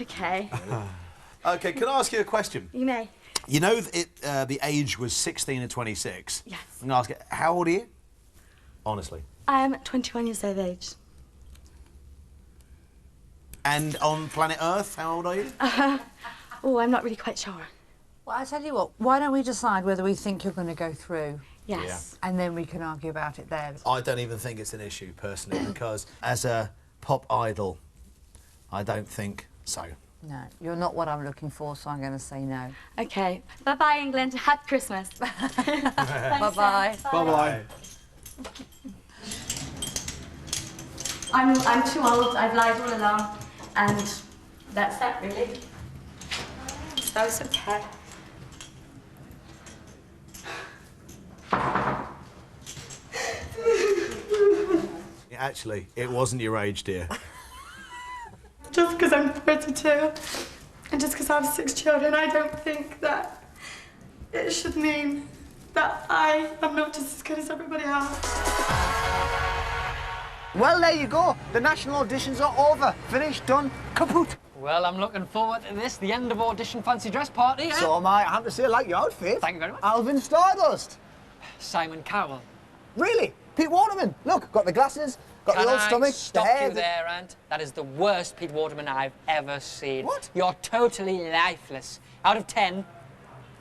Okay. OK, can I ask you a question? You may. You know the age was 16 and 26? Yes. I'm going to ask you, how old are you? Honestly. I'm 21 years of age. And on planet Earth, how old are you? Oh, I'm not really quite sure. Well, I tell you what, why don't we decide whether we think you're going to go through? Yes. And then we can argue about it there. I don't even think it's an issue, personally, because as a pop idol, I don't think so. No, you're not what I'm looking for, so I'm going to say no. Okay. Bye-bye, England. Happy Christmas. Bye-bye. Bye-bye. I'm too old. I've lied all along. And that's that, really. So it's okay. Actually, it wasn't your age, dear. Just because I'm 32 and just because I have 6 children, I don't think that it should mean that I am not just as good as everybody else. Well, there you go. The national auditions are over. Finished, done, kaput. Well, I'm looking forward to this, the end of audition fancy dress party. So am I. I have to say, I like your outfit. Thank you very much. Alvin Stardust. Simon Cowell. Really? Pete Waterman. Look, got the glasses, got the old stomach, stop the hair. you there, Ant? That is the worst Pete Waterman I've ever seen. What? You're totally lifeless. Out of 10,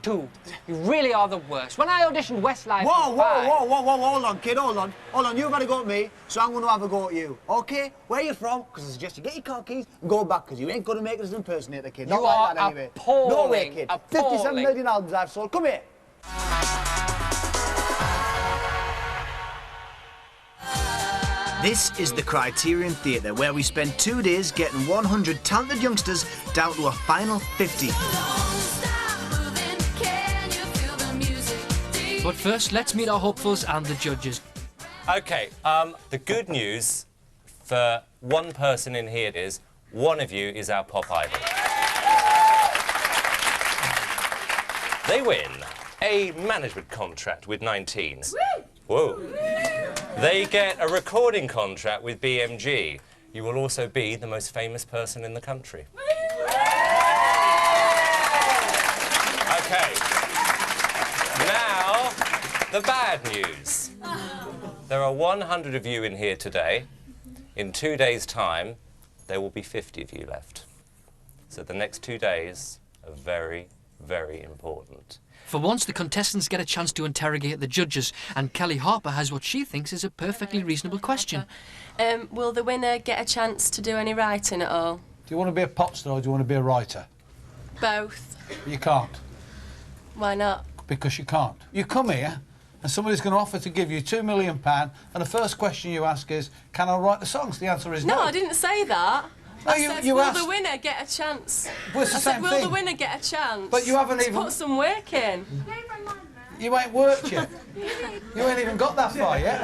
2. You really are the worst. When I auditioned Westlife... Whoa, hold on, kid, hold on. Hold on, you've had a go at me, so I'm going to have a go at you, OK? Where are you from? Because I suggest you get your car keys and go back, because you ain't going to make it as an impersonator, kid. Not You like are that, anyway. appalling, No way, kid. appalling. 57 million albums I've sold. Come here. This is the Criterion Theatre, where we spend 2 days getting 100 talented youngsters down to a final 50. But first, let's meet our hopefuls and the judges. OK, the good news for one person in here is one of you is our pop idol. They win a management contract with 19. Whoa. They get a recording contract with BMG. You will also be the most famous person in the country. OK. Now, the bad news. There are 100 of you in here today. In 2 days' time, there will be 50 of you left. So the next 2 days are very, very important. For once, the contestants get a chance to interrogate the judges, and Kelly Harper has what she thinks is a perfectly reasonable question. Will the winner get a chance to do any writing at all? Do you want to be a pop star or do you want to be a writer? Both. You can't. Why not? Because you can't. You come here and somebody's going to offer to give you £2 million, and the first question you ask is, can I write the songs? The answer is no. No, I didn't say that. No, I said, will the winner get a chance? Well, it's the same will thing. the winner get a chance? But you haven't even... put some work in. You ain't worked yet. You ain't even got that far yet.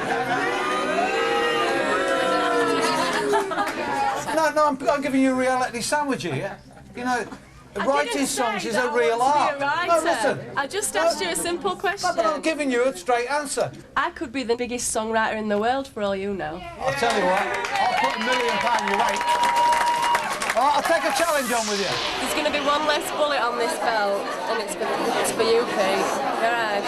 No, I'm giving you a reality sandwich here. You know, writing songs is a real art. No, listen. I just asked you a simple question. No, but I'm giving you a straight answer. I could be the biggest songwriter in the world for all you know. I'll tell you what, I'll put £1 million your weight. I'll take a challenge on with you. There's going to be one less bullet on this belt, and it's for you, Pete. All right.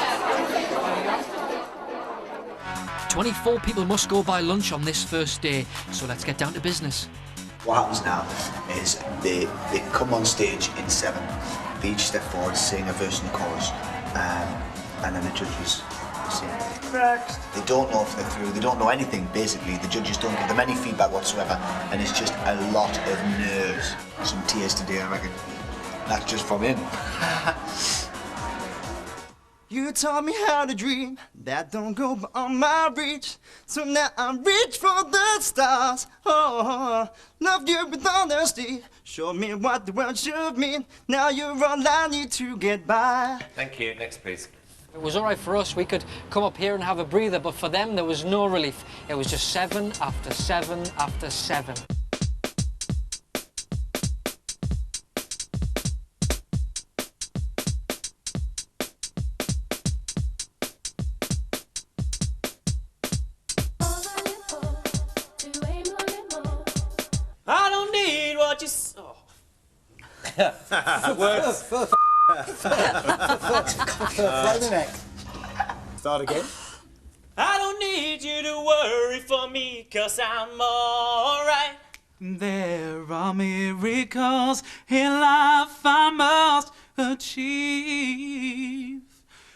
24 people must go by lunch on this first day, so let's get down to business. What happens now is they come on stage in 7. They each step forward, sing a verse and a chorus, and then the judges sing. Next. They don't know if they're through, they don't know anything, basically. The judges don't give them any feedback whatsoever, and it's just a lot of nerves. Some tears today, I reckon. That's just from him. You taught me how to dream, that don't go beyond my reach. So now I reach for the stars. Oh, loved you with honesty, showed me what the world should mean. Now you're all I need to get by. Thank you. Next, please. It was all right for us. We could come up here and have a breather, but for them, there was no relief. It was just 7 after 7 after 7. I don't need what you saw. Words. Start again. I don't need you to worry for me, 'cause I'm alright. There are miracles in life I must achieve.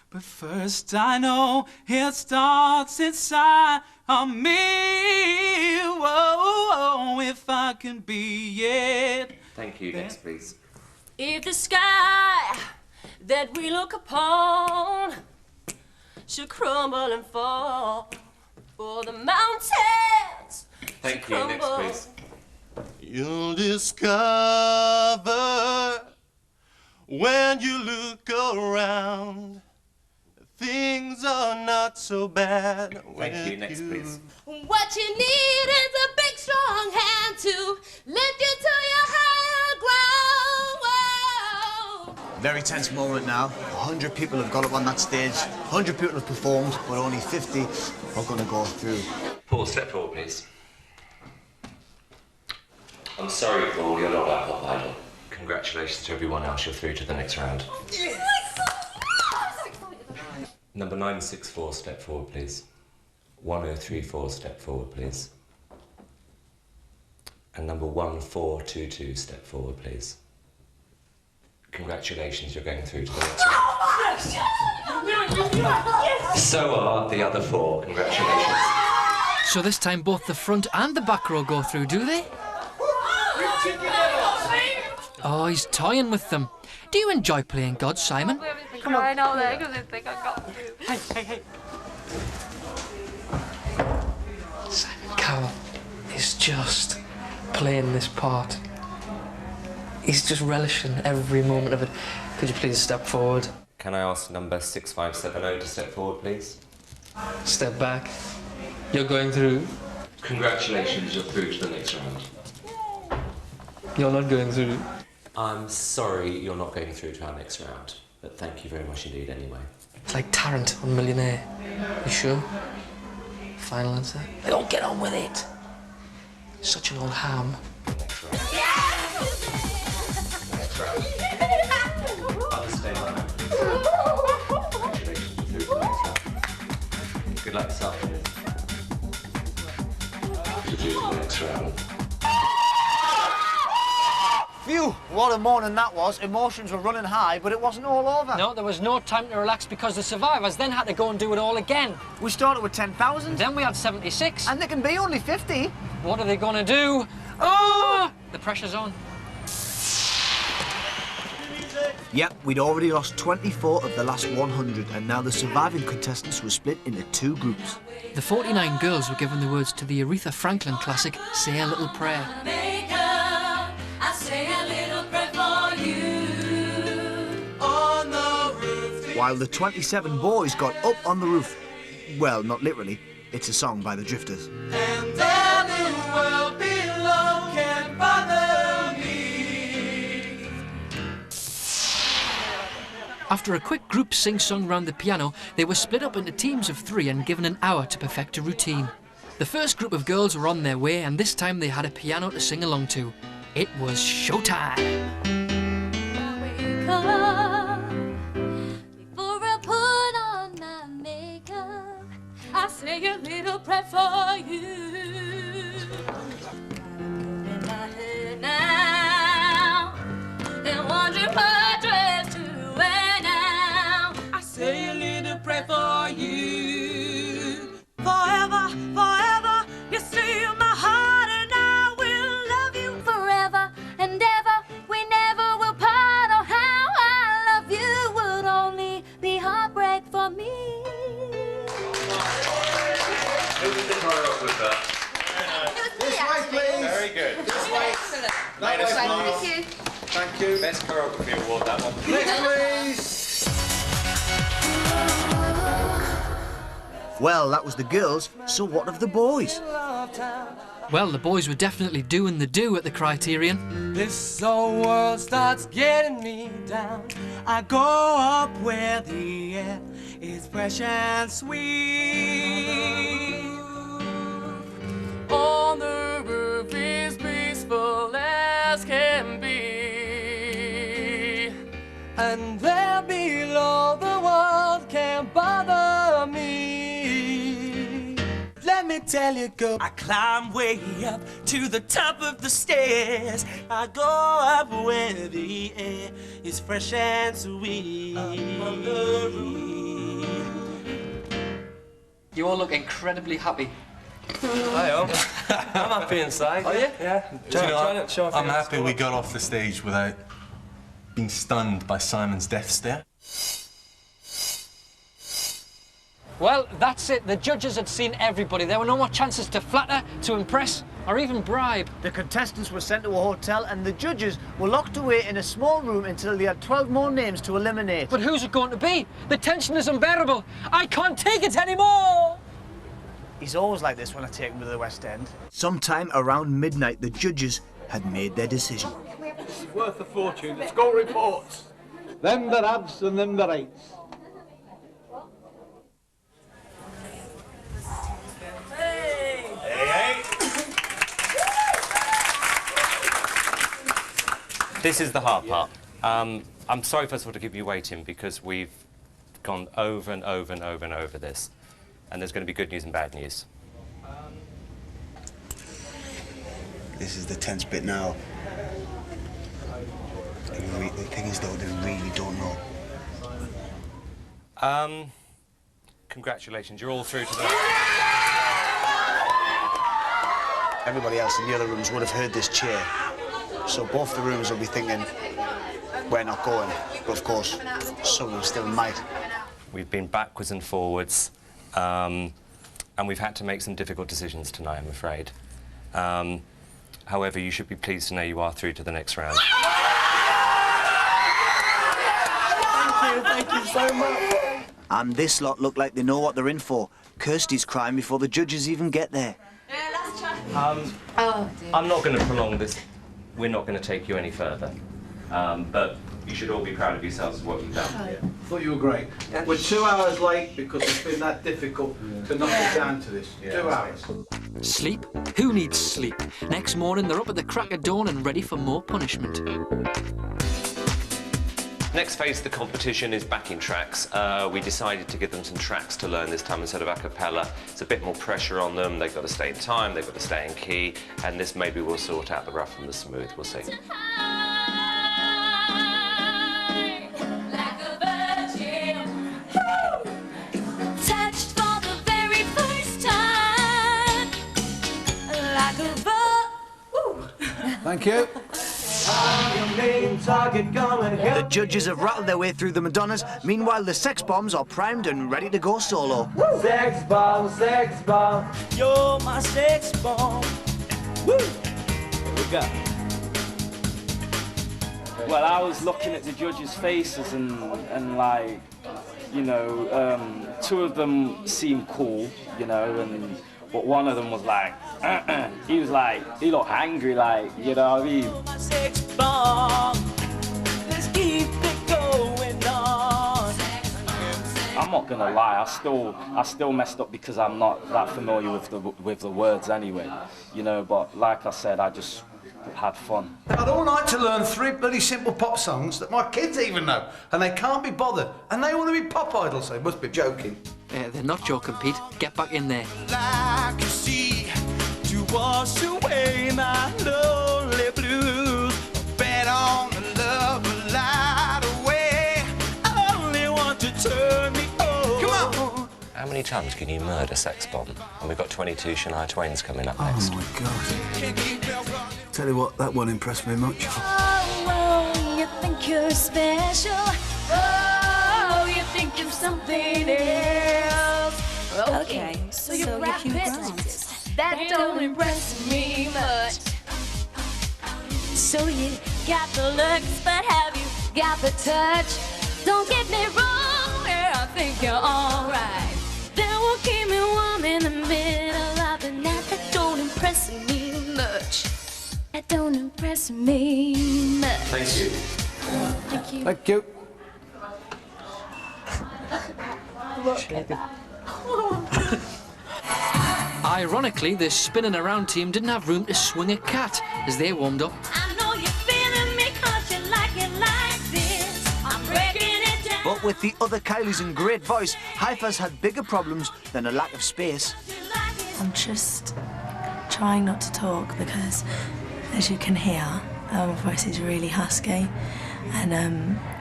But first I know it starts inside of me. Whoa, if I can be it. Thank you. Next, please. If the sky that we look upon should crumble and fall, or the mountains Thank you. Next, please. You'll discover when you look around, things are not so bad. Thank you. Next, please. What you need is a big, strong hand to lift you to your higher ground. Whoa. Very tense moment now. 100 people have got up on that stage. 100 people have performed, but only 50 are going to go through. Paul, step forward, please. I'm sorry, Paul, you're not our pop idol. Congratulations to everyone else, you're through to the next round. Number 964, step forward, please. 1034, step forward, please. And number 1422, step forward, please. Congratulations, you're going through to the next round. So are the other 4. Congratulations. So this time both the front and the back row go through, do they? Oh, he's toying with them. Do you enjoy playing God, Simon? Come on. I know that because I think I got to. Simon Cowell. just playing this part. He's just relishing every moment of it. Could you please step forward? Can I ask number 6570 to step forward, please? Step back. You're going through. Congratulations, you're through to the next round. You're not going through. I'm sorry you're not going through to our next round, but thank you very much indeed anyway. It's like Tarrant on Millionaire. You sure? Final answer? Oh, get on with it. Such an old ham. Next round. Understay my man. Congratulations, you're through to the next round. Good luck this afternoon. You're through to the next round. Phew, what a morning that was. Emotions were running high, but it wasn't all over. No, there was no time to relax because the survivors then had to go and do it all again. We started with 10,000. Then we had 76. And they can be only 50. What are they going to do? Oh! The pressure's on. Yep, we'd already lost 24 of the last 100, and now the surviving contestants were split into 2 groups. The 49 girls were given the words to the Aretha Franklin classic, Say a Little Prayer. While the 27 boys got up on the roof. Well, not literally. It's a song by the Drifters. And the world below can't bother me. After a quick group sing-song round the piano, they were split up into teams of 3 and given an hour to perfect a routine. The first group of girls were on their way, and this time they had a piano to sing along to. It was showtime. I say a little prayer for you. In my head now, and wonder what dress to wear now. I say a little prayer for you. Forever, forever, you stay in my heart, and I will love you forever and ever. We never will part. Oh, how I love you would only be heartbreak for me. Who was the choreographer? This way, please. Very good. This way. Excellent. Thank you. Thank you. Best choreography award, that one. Next, please. Well, that was the girls, so what of the boys? Well, the boys were definitely doing the do at the Criterion. This whole world starts getting me down. I go up where the air is fresh and sweet. On the roof is peaceful as can be. And there below the world can't bother me. Let me tell you, girl, I climb way up to the top of the stairs. I go up where the air is fresh and sweet. You all look incredibly happy. I am. I'm happy inside. Are you? Yeah. I'm happy we got off the stage without being stunned by Simon's death stare. Well, that's it. The judges had seen everybody. There were no more chances to flatter, to impress, or even bribe. The contestants were sent to a hotel, and the judges were locked away in a small room until they had 12 more names to eliminate. But who's it going to be? The tension is unbearable. I can't take it anymore! He's always like this when I take him to the West End. Sometime around midnight, the judges had made their decision. It's worth a fortune. Let's go reports. Them that haves and them that ain'ts. This is the hard part. I'm sorry, first of all, to keep you waiting, because we've gone over and over and over and over this. And there's going to be good news and bad news. This is the tense bit now. The thing is, though, they really don't know. Congratulations, you're all through to the... Everybody else in the other rooms would have heard this cheer. So both the rooms will be thinking, we're not going. But of course, some of them still might. We've been backwards and forwards, and we've had to make some difficult decisions tonight, I'm afraid. However, you should be pleased to know you are through to the next round. Thank you so much. And this lot look like they know what they're in for. Kirsty's crying before the judges even get there. I'm not going to prolong this. We're not going to take you any further. But you should all be proud of yourselves for what you've done. I thought you were great. We're 2 hours late because it's been that difficult to knock it down to this. 2 hours. Sleep? Who needs sleep? Next morning, they're up at the crack of dawn and ready for more punishment. Next phase of the competition is backing tracks. We decided to give them some tracks to learn this time instead of a cappella. It's a bit more pressure on them. They've got to stay in time, they've got to stay in key, and this maybe will sort out the rough and the smooth. We'll see. Touched for the very first time, like a Thank you. The judges have rattled their way through the Madonnas. Meanwhile, the sex bombs are primed and ready to go solo. Sex bomb, you're my sex bomb. Woo! Here we go. Well, I was looking at the judges' faces and like, you know, 2 of them seemed cool, you know, but one of them was like, he looked angry, like, you know what I mean? Let's keep it going on. I'm not gonna lie, I still messed up because I'm not that familiar with the words anyway, you know. But like I said, I just had fun. I don't like to learn 3 bloody simple pop songs that my kids even know, and they can't be bothered, and they want to be pop idols. They must be joking. They're not joking, Pete. Get back in there. Like a sea to wash away my lonely blues. Bet on the love will light away. I only want to turn me on. Come on. How many times can you murder Sex Bomb? And we've got 22 Shania Twains coming up next. Oh my God. Tell you what, that won't impress me much. Oh, you think you're special. Oh, you think you're something else. Okay, so you rap it. That don't impress me much. So you got the looks, but have you got the touch? Don't get me wrong, I think you're alright. That will keep me warm in the middle of the night. That don't impress me much. That don't impress me much. Thank you. Thank you. Thank you. Ironically, the spinning around team didn't have room to swing a cat as they warmed up. I know you're feeling me 'cause you like it like this. I'm breaking it down. But with the other Kylie's and great voice, Haifa's had bigger problems than a lack of space. I'm just trying not to talk because, as you can hear, my voice is really husky and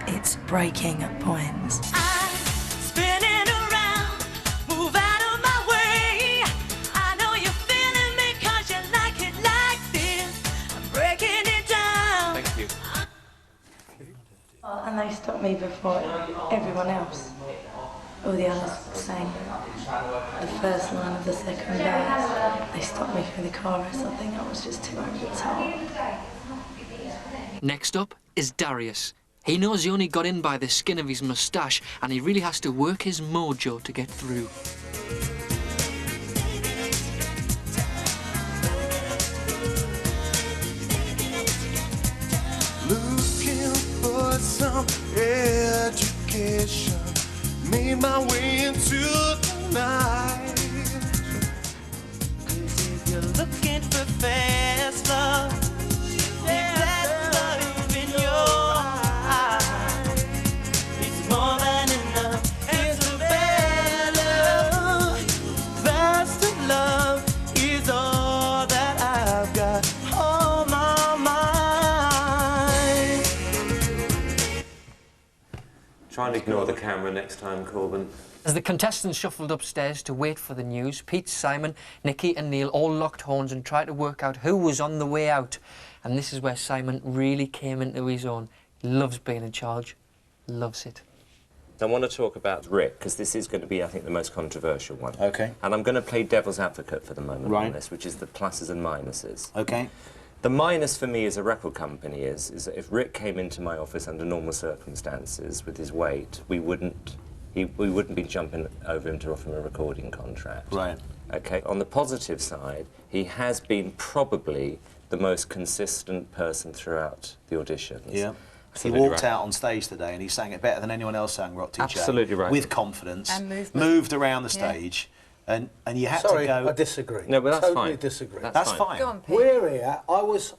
it's breaking at points. Spinning around, move out of my way. I know you're feeling me 'cause you like it like this. I'm breaking it down. Thank you. And they stopped me before everyone else. All the others sang the first line of the second verse. They stopped me for the chorus. I think I was just too over the top. Next up is Darius. He knows he only got in by the skin of his moustache, and he really has to work his mojo to get through. Looking for some education. Made my way into the night. 'Cause if you're looking for fast love, that's love in your eyes. It's more than enough. It's a better. Fast love is all that I've got on my mind. Try and ignore the camera next time, Corbin. As the contestants shuffled upstairs to wait for the news, Pete, Simon, Nikki and Neil all locked horns and tried to work out who was on the way out. And this is where Simon really came into his own. He loves being in charge. Loves it. I want to talk about Rick, because this is going to be, I think, the most controversial one. Okay. And I'm going to play devil's advocate for the moment Right. on this, which is the pluses and minuses. Okay. The minus for me as a record company is that if Rick came into my office under normal circumstances with his weight, we wouldn't be jumping over him to offer him a recording contract. Right. Okay. On the positive side, he has been probably the most consistent person throughout the auditions. Yeah. Absolutely He walked right. out on stage today and he sang it better than anyone else sang Rock Teacher. Absolutely right. With confidence. And movement. Moved around the Yeah. stage. And you had Sorry, to go... I disagree. No, but that's totally fine. disagree. That's fine. Go on, Pete. We're here. I was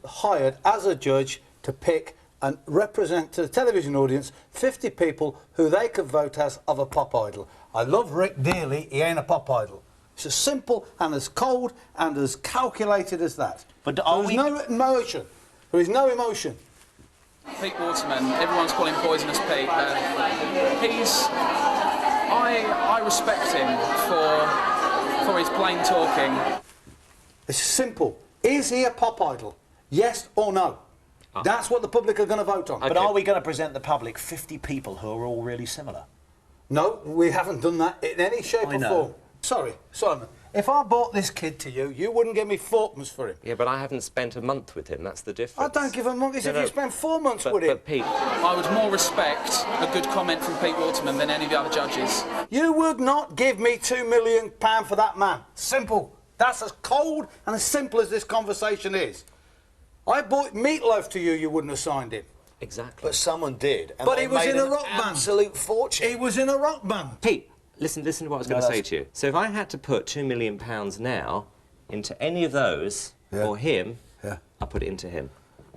hired as a judge to pick and represent to the television audience 50 people who they could vote as of a pop idol. I love Rick dearly. He ain't a pop idol. It's as simple and as cold and as calculated as that. But There's no emotion. There is no emotion. Pete Waterman, everyone's calling him Poisonous Pete. I respect him for his plain talking. It's simple. Is he a pop idol? Yes or no? That's what the public are going to vote on. But are we going to present the public 50 people who are all really similar? No, we haven't done that in any shape I or know. form. Sorry, Simon. If I bought this kid to you, you wouldn't give me fourpence for him. Yeah, but I haven't spent a month with him. That's the I difference. don't give a monkeys if you spend 4 months with him. But Pete, I would more respect a good comment from Pete Waterman than any of the other judges. You would not give me £2 million for that man. Simple. That's as cold and as simple as this conversation is. I bought Meatloaf to you, you wouldn't have signed him. exactly. But someone did. And But they he was made in a an rock band. absolute fortune. He was in a rock band. Pete, listen to what I was going to say to you. So if I had to put £2 million now into any of those or him, I'd put it into him.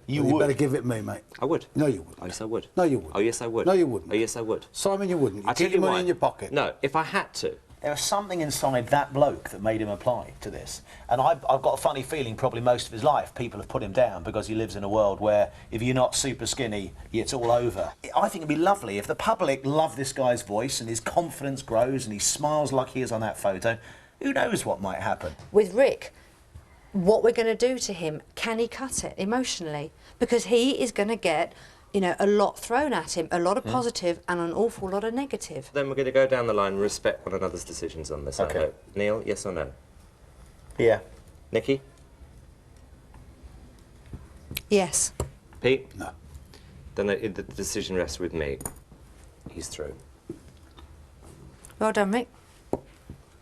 You better give it me, mate. I would. No, you wouldn't. Oh, yes, I would. No, you wouldn't. Oh, yes, I would. No, you wouldn't. Oh, yes, I would. Simon, you wouldn't. You I'll keep tell you your money why. in your pocket. No, if I had to. There was something inside that bloke that made him apply to this. And I've got a funny feeling probably most of his life people have put him down because he lives in a world where if you're not super skinny, it's all over. I think it'd be lovely if the public love this guy's voice and his confidence grows and he smiles like he is on that photo. Who knows what might happen? With Rick, what we're going to do to him, can he cut it emotionally? Because he is going to get, you know, a lot thrown at him, a lot of positive and an awful lot of negative. Then we're going to go down the line and respect one another's decisions on this. Okay. Neil, yes or no? Yeah. Nikki? Yes. Pete? No. Then the decision rests with me. He's through. Well done, Rick. I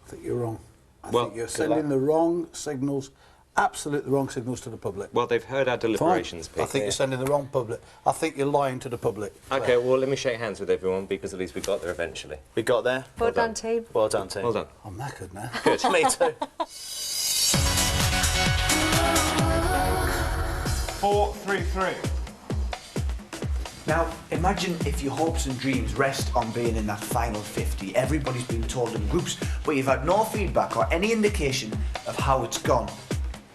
think you're wrong. I Well, think you're good sending luck. the wrong signals, absolutely wrong signals to the public. Well, they've heard our deliberations, Fine. I Pete. think you're sending the wrong public. I think you're lying to the public. OK, well, let me shake hands with everyone because at least we got there eventually. We got there. Well done, team. Well done, team. Well done. I'm knackered now. Good. Me too. 4-3-3. Now, imagine if your hopes and dreams rest on being in that final 50. Everybody's been told in groups, but you've had no feedback or any indication of how it's gone,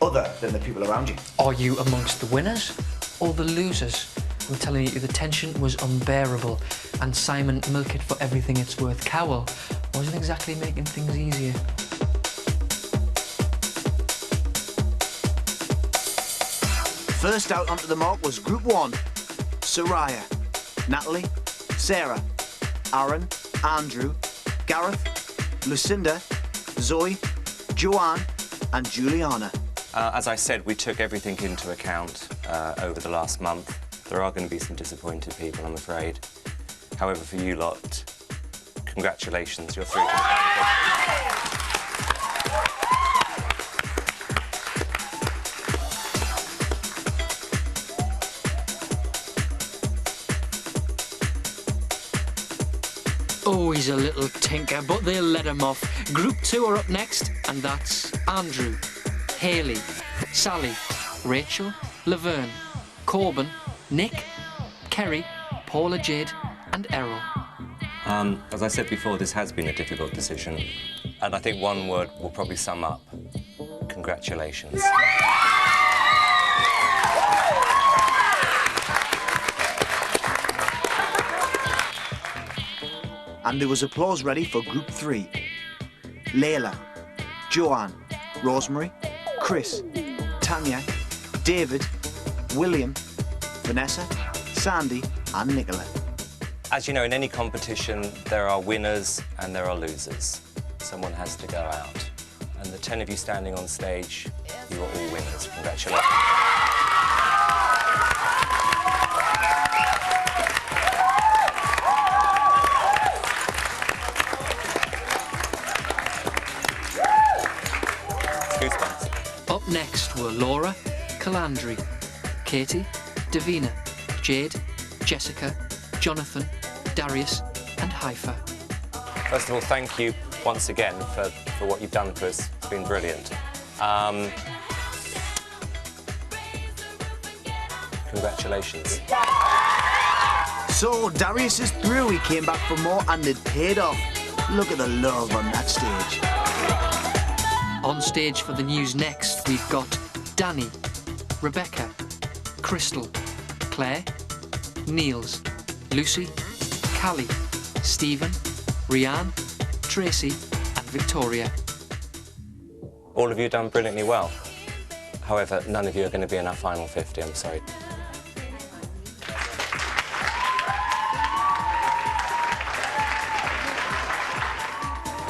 other than the people around you. Are you amongst the winners or the losers? I'm telling you, the tension was unbearable, and Simon Milk It for Everything It's Worth Cowell wasn't exactly making things easier. First out onto the mark was Group 1. Soraya, Natalie, Sarah, Aaron, Andrew, Gareth, Lucinda, Zoe, Joanne and Juliana. As I said, we took everything into account over the last month. There are going to be some disappointed people, I'm afraid. However, for you lot, congratulations, you're through to the final. Oh, he's a little tinker, but they'll let him off. Group 2 are up next, and that's Andrew, Hayley, Sally, Rachel, Laverne, Corbin, Nick, Kerry, Paula Jade and Errol. As I said before, this has been a difficult decision, and I think one word will probably sum up. Congratulations. And there was applause ready for Group 3. Layla, Joanne, Rosemary, Chris, Tanya, David, William, Vanessa, Sandy and Nicola. As you know, in any competition, there are winners and there are losers. Someone has to go out. And the 10 of you standing on stage, you are all winners. Congratulations. Goosebumps. Up next were Laura, Calandri, Katie, Davina, Jade, Jessica, Jonathan, Darius and Haifa. First of all, thank you once again for what you've done for us. It's been brilliant. Congratulations. So, Darius is through. He came back for more and it paid off. Look at the love on that stage. On stage for the news next, we've got Danny, Rebecca, Crystal, Claire, Niels, Lucy, Callie, Stephen, Rianne, Tracy and Victoria. All of you have done brilliantly well. However, none of you are going to be in our final 50, I'm sorry.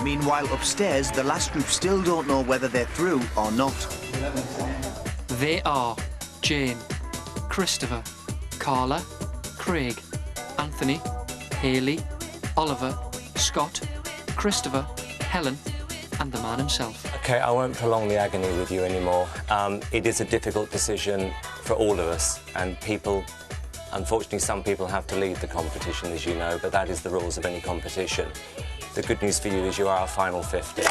Meanwhile, upstairs, the last group still don't know whether they're through or not. They are Jane, Christopher, Carla, Craig, Anthony, Hayley, Oliver, Scott, Christopher, Helen and the man himself. OK, I won't prolong the agony with you anymore. It is a difficult decision for all of us, and people, unfortunately, some people have to leave the competition, as you know, but that is the rules of any competition. The good news for you is you are our final 50.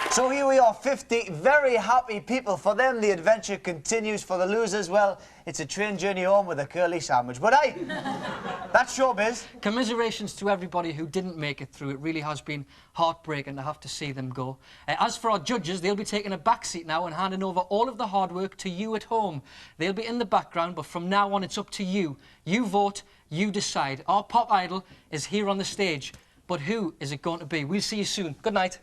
So here we are, 50 very happy people. For them, the adventure continues. For the losers, well, it's a train journey home with a curly sandwich. But hey, that's showbiz. Commiserations to everybody who didn't make it through. It really has been heartbreaking to have to see them go. As for our judges, they'll be taking a back seat now and handing over all of the hard work to you at home. They'll be in the background, but from now on, it's up to you. You vote, you decide. Our pop idol is here on the stage, but who is it going to be? We'll see you soon. Good night.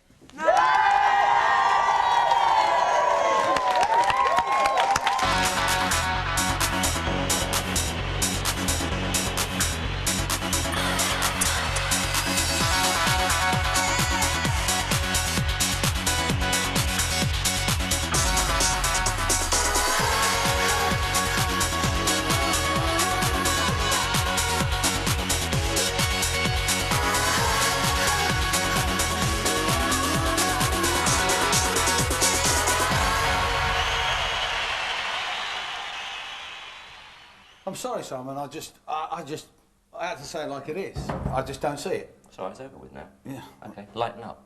I'm sorry, Simon. I had to say it like it is. I just don't see it. Sorry, it's over with now. Yeah. OK, lighten up.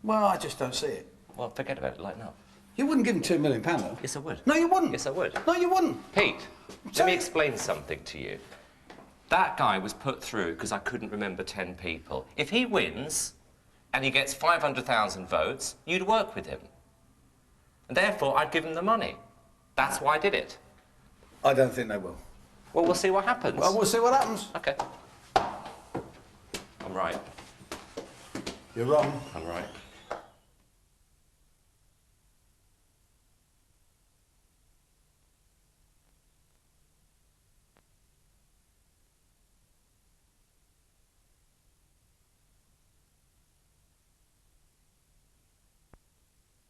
Well, I just don't see it. Well, forget about it, lighten up. You wouldn't give him £2 million, though? Yes, I would. No, you wouldn't. Yes, I would. No, you wouldn't. Pete, let me explain something to you. That guy was put through because I couldn't remember 10 people. If he wins and he gets 500,000 votes, you'd work with him. And therefore, I'd give him the money. That's why I did it. I don't think they will. Well, we'll see what happens. Well, we'll see what happens. OK. I'm right. You're wrong. I'm right.